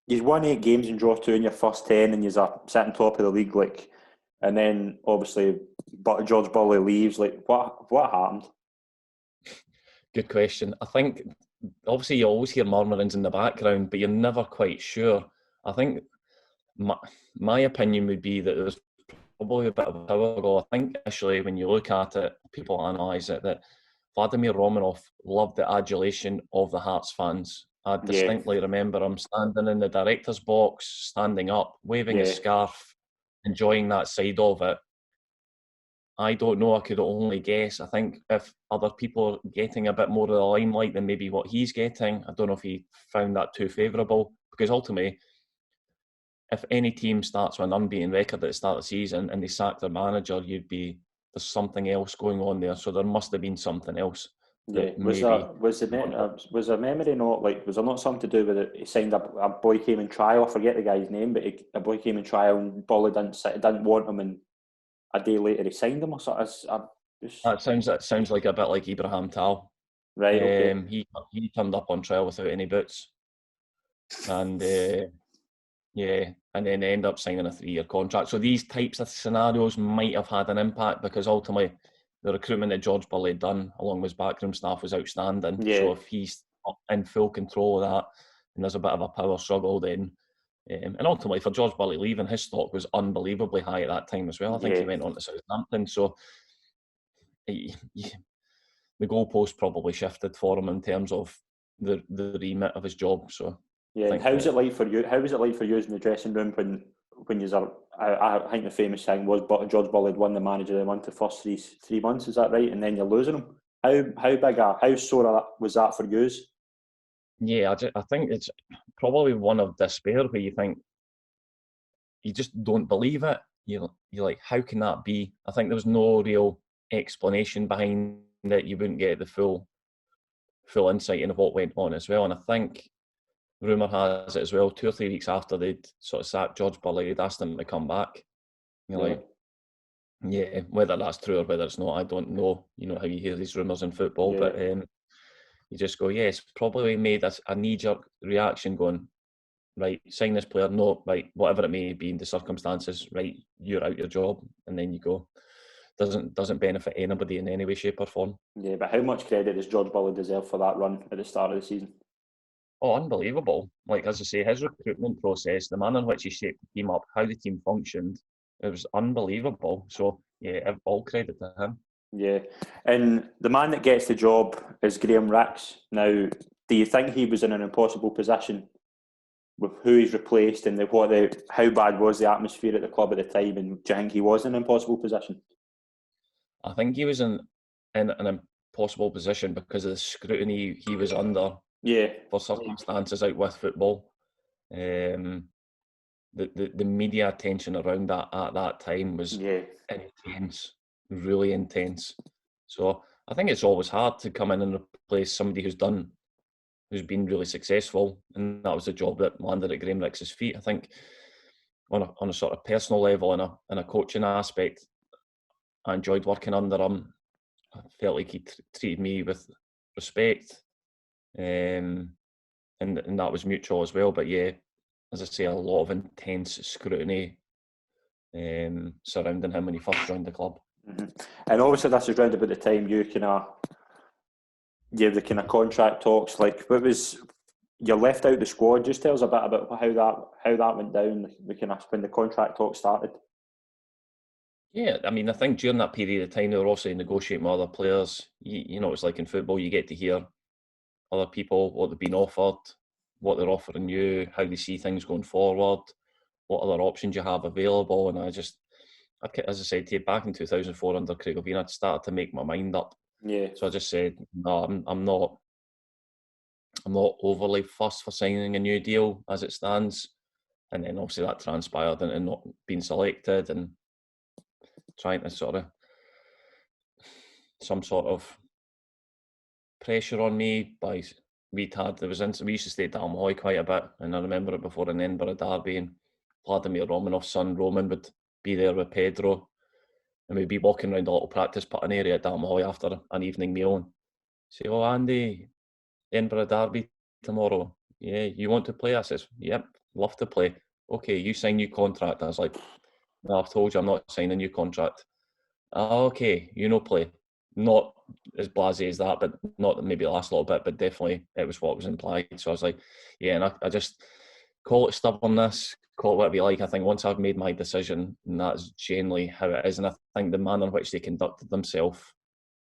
you won 8 games and draw 2 in your first 10, and you're sitting top of the league. Like, and then obviously, but George Burley leaves. Like, what happened? Good question. I think obviously you always hear murmurings in the background, but you're never quite sure. I think my opinion would be that there's probably a bit of a power goal. I think initially when you look at it, people analyse it, that Vladimir Romanov loved the adulation of the Hearts fans. I distinctly remember him standing in the director's box, standing up, waving his scarf, enjoying that side of it. I don't know, I could only guess. I think if other people are getting a bit more of the limelight than maybe what he's getting, I don't know if he found that too favourable. Because ultimately, if any team starts with an unbeaten record at the start of the season and they sack their manager, there's something else going on there. So there must have been something else. Yeah, was there memory not, like, was there not something to do with it? He signed a boy came in trial. I forget the guy's name, but a boy came in trial and Bolly didn't want him, and a day later he signed him or something. That sounds like a bit like Ibrahim Tal. Right, okay. He turned up on trial without any boots, and yeah, and then they end up signing a 3-year contract. So these types of scenarios might have had an impact, because ultimately the recruitment that George Burley had done along with his backroom staff was outstanding. Yeah. So if he's in full control of that and there's a bit of a power struggle, then and ultimately for George Burley leaving, his stock was unbelievably high at that time as well. I think he went on to Southampton, so the goalpost probably shifted for him in terms of the remit of his job. So yeah, and how's it like for you? How was it like for you in the dressing room when you are? I think the famous thing was, but George Burley had won the manager of the month the first three months. Is that right? And then you're losing him. How sore was that for you? Yeah, I think it's probably one of despair, where you think you just don't believe it. You're like, how can that be? I think there was no real explanation behind it. You wouldn't get the full insight into what went on as well. And I think rumour has it as well, 2 or 3 weeks after they'd sort of sacked George Burley, they'd asked him to come back. You're like, yeah, whether that's true or whether it's not, I don't know. You know how you hear these rumours in football, but you just go, yes, probably made a knee-jerk reaction going, right, sign this player, no, right, whatever it may be in the circumstances, right, you're out your job, and then you go. Doesn't benefit anybody in any way, shape or form. Yeah, but how much credit does George Burley deserve for that run at the start of the season? Oh, unbelievable. Like, as I say, his recruitment process, the manner in which he shaped the team up, how the team functioned, it was unbelievable. So, yeah, all credit to him. Yeah, and the man that gets the job is Graham Rix. Now, do you think he was in an impossible position with who he's replaced and how bad was the atmosphere at the club at the time? And do you think he was in an impossible position? I think he was in an impossible position because of the scrutiny he was under. Yeah, for circumstances out with football. The media attention around that at that time was intense, really intense. So I think it's always hard to come in and replace somebody who's been really successful, and that was the job that landed at Graham Rix's feet. I think on a sort of personal level and a coaching aspect, I enjoyed working under him. I felt like he treated me with respect. And that was mutual as well. But yeah, as I say, a lot of intense scrutiny surrounding him when he first joined the club. Mm-hmm. And obviously this is round about the time you the kind of contract talks. Like, you left out the squad. Just tell us a bit about how that went down. The kind of when the contract talk started. Yeah, I mean, I think during that period of time, they were also negotiating with other players. You know, it's like in football, you get to hear other people, what they've been offered, what they're offering you, how they see things going forward, what other options you have available. And as I said to you, back in 2004 under Craig Levein, I'd started to make my mind up. Yeah. So I just said, no, I'm not overly fussed for signing a new deal as it stands. And then obviously that transpired into not being selected and trying to sort of some sort of pressure on me by we used to stay at Dalmahoy quite a bit, and I remember it before an Edinburgh derby, and Vladimir Romanov's son Roman would be there with Pedro, and we'd be walking around a little practice putting area at Dalmahoy after an evening meal and say, "Oh, Andy, Edinburgh derby tomorrow. Yeah, you want to play?" I says, "Yep, love to play." "Okay, you sign new contract." I was like, "No, I've told you I'm not signing a new contract." "Okay, you no play." Not as blasé as that, but not maybe the last little bit, but definitely it was what was implied. So I was like, yeah, and I just call it stubbornness, call it whatever you like. I think once I've made my decision, and that's generally how it is. And I think the manner in which they conducted themselves,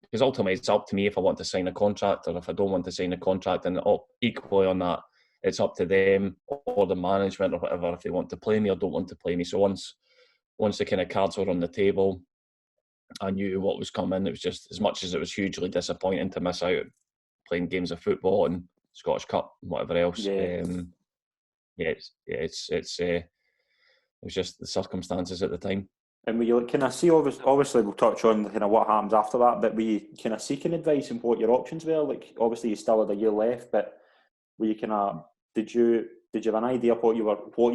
because ultimately it's up to me if I want to sign a contract or if I don't want to sign a contract, and equally on that, it's up to them or the management or whatever if they want to play me or don't want to play me. So once the kind of cards were on the table, I knew what was coming. It was just, as much as it was hugely disappointing to miss out playing games of football and Scottish Cup and whatever else. It was just the circumstances at the time. And were you kind of see, obviously we'll touch on kind of what happens after that, but were you kind of seeking advice on what your options were? Like, obviously you still had a year left, but were you kind of, did you have an idea of what you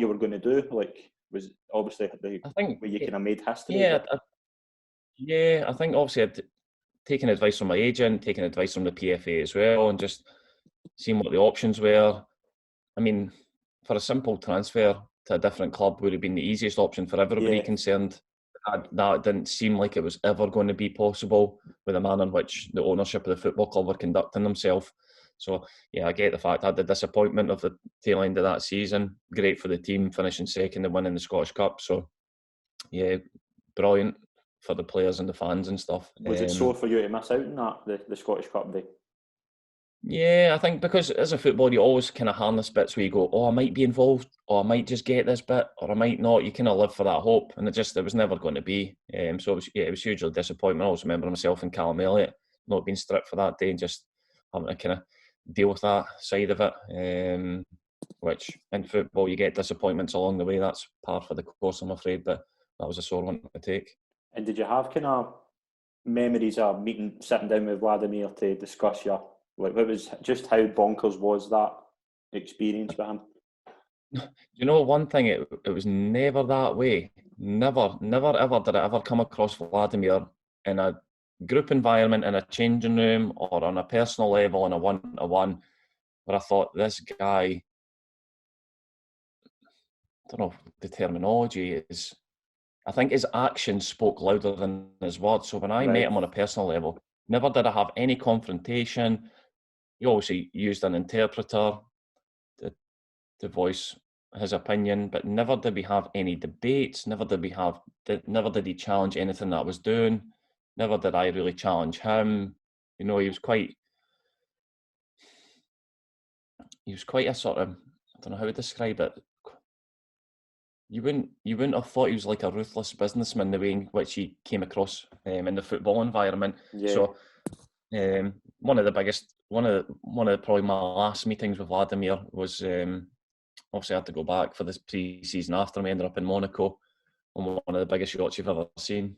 were going to do? Like, was obviously were you kind of made history? Yeah, I think obviously taking advice from my agent, taking advice from the PFA as well, and just seeing what the options were. I mean, for a simple transfer to a different club would have been the easiest option for everybody concerned. That didn't seem like it was ever going to be possible with the manner in which the ownership of the football club were conducting themselves. So, yeah, I get the fact I had the disappointment of the tail end of that season. Great for the team, finishing second and winning the Scottish Cup. So, yeah, brilliant for the players and the fans and stuff. Was it sore for you to miss out on that, the Scottish Cup day? Yeah, I think because as a footballer, you always kind of harness bits where you go, oh, I might be involved, or I might just get this bit, or I might not. You kind of live for that hope, and it was never going to be. So it was hugely disappointment. I always remember myself and Callum Elliott not being stripped for that day and just having to kind of deal with that side of it. Which in football you get disappointments along the way. That's par for the course, I'm afraid, but that was a sore one to take. And did you have kind of memories of sitting down with Vladimir to discuss what was just how bonkers was that experience with him? You know, one thing, it was never that way. Never ever did I ever come across Vladimir in a group environment, in a changing room, or on a personal level, on a one-to-one, where I thought, this guy, I don't know if the terminology is, I think his actions spoke louder than his words. So when I met him on a personal level, never did I have any confrontation. He obviously used an interpreter to voice his opinion, but never did we have any debates. Never did he challenge anything that I was doing. Never did I really challenge him. You know, he was quite a sort of, I don't know how to describe it. You wouldn't have thought he was like a ruthless businessman the way in which he came across in the football environment. Yeah. So one of probably my last meetings with Vladimir was obviously I had to go back for this pre-season after. We ended up in Monaco on one of the biggest yachts you've ever seen.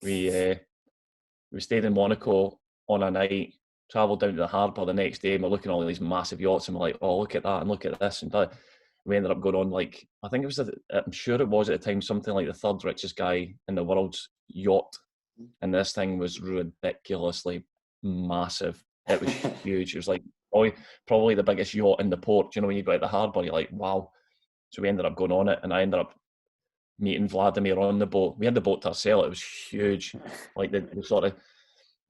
We stayed in Monaco on a night, travelled down to the harbour the next day, and we're looking at all these massive yachts, and we're like, oh, look at that, and look at this, and that. We ended up going on, like, I think it was, I'm sure it was at the time, something like the third richest guy in the world's yacht. And this thing was ridiculously massive. It was huge. It was like probably the biggest yacht in the port. You know, when you go out the harbour, you're like, wow. So we ended up going on it, and I ended up meeting Vladimir on the boat. We had the boat to ourselves. It was huge. Like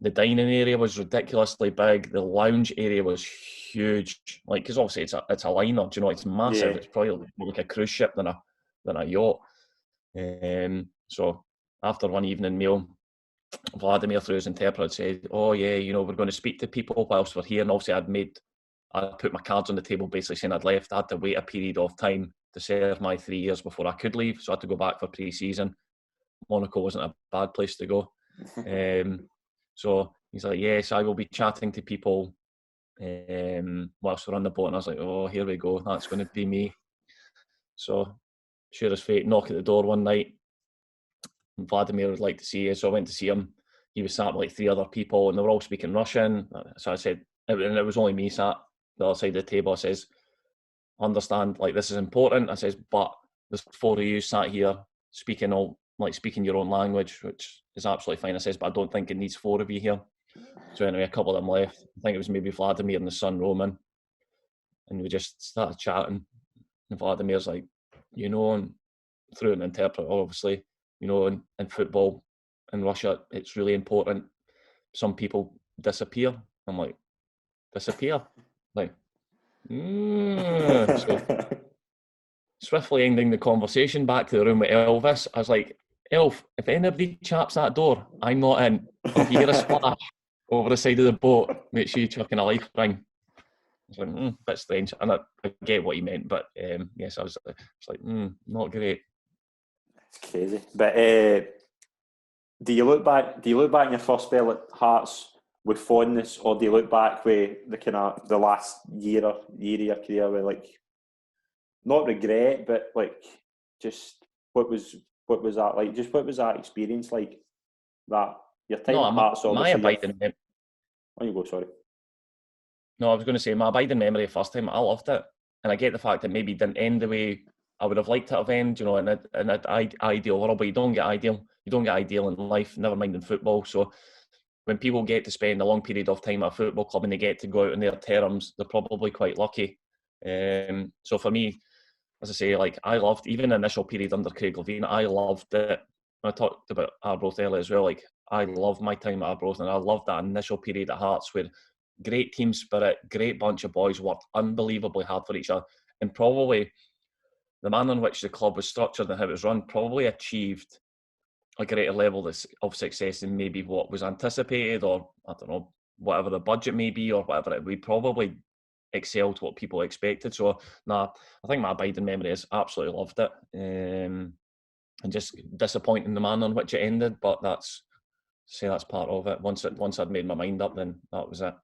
the dining area was ridiculously big. The lounge area was huge. Like, because obviously it's a liner. Do you know, it's massive. Yeah. It's probably more like a cruise ship than a yacht. So after one evening meal, Vladimir, through his interpreter, said, oh yeah, you know, we're going to speak to people whilst we're here. And obviously I put my cards on the table basically saying I'd left. I had to wait a period of time to serve my 3 years before I could leave. So I had to go back for pre-season. Monaco wasn't a bad place to go. So he's like, yes, I will be chatting to people whilst we're on the boat. And I was like, oh, here we go. That's going to be me. So sure as fate, knock at the door one night. Vladimir would like to see you. So I went to see him. He was sat with like 3 other people, and they were all speaking Russian. So I said, and it was only me sat the other side of the table. I says, understand, like, this is important. I says, but there's 4 of you sat here speaking your own language, which is absolutely fine. I says, but I don't think it needs 4 of you here. So anyway, a couple of them left. I think it was maybe Vladimir and his son Roman. And we just started chatting. And Vladimir's like, you know, and through an interpreter, obviously, you know, in football in Russia, it's really important. Some people disappear. I'm like, disappear? Like, So swiftly ending the conversation, back to the room with Elvis. I was like, Elf, if anybody chaps that door, I'm not in. Or if you hear a splash over the side of the boat, make sure you chuck in a life ring. I was like, bit strange. And I get what he meant, but yes, I was like, not great. It's crazy. But do you look back on your first spell at Hearts with fondness, or do you look back with the last year of your career with, like, not regret, but like, just what was that like? Just what was that experience like? That your time at Hearts, obviously. My abiding memory. Oh, you go. Sorry. No, I was going to say my abiding memory. First time, I loved it, and I get the fact that maybe it didn't end the way I would have liked it to have ended. You know, in an ideal world, but you don't get ideal. You don't get ideal in life. Never mind in football. So when people get to spend a long period of time at a football club and they get to go out on their terms, they're probably quite lucky. So for me, as I say, like I loved even the initial period under Craig Levein. I loved it. I talked about Arbroath earlier as well. Like I loved my time at Arbroath, and I loved that initial period at Hearts where great team spirit, great bunch of boys worked unbelievably hard for each other, and probably the manner in which the club was structured and how it was run probably achieved a greater level of success than maybe what was anticipated, or I don't know, whatever the budget may be, or whatever we probably excelled what people expected. So I think my abiding memory is absolutely loved it, and just disappointing the manner in which it ended, but that's part of it. Once I'd made my mind up, then that was it.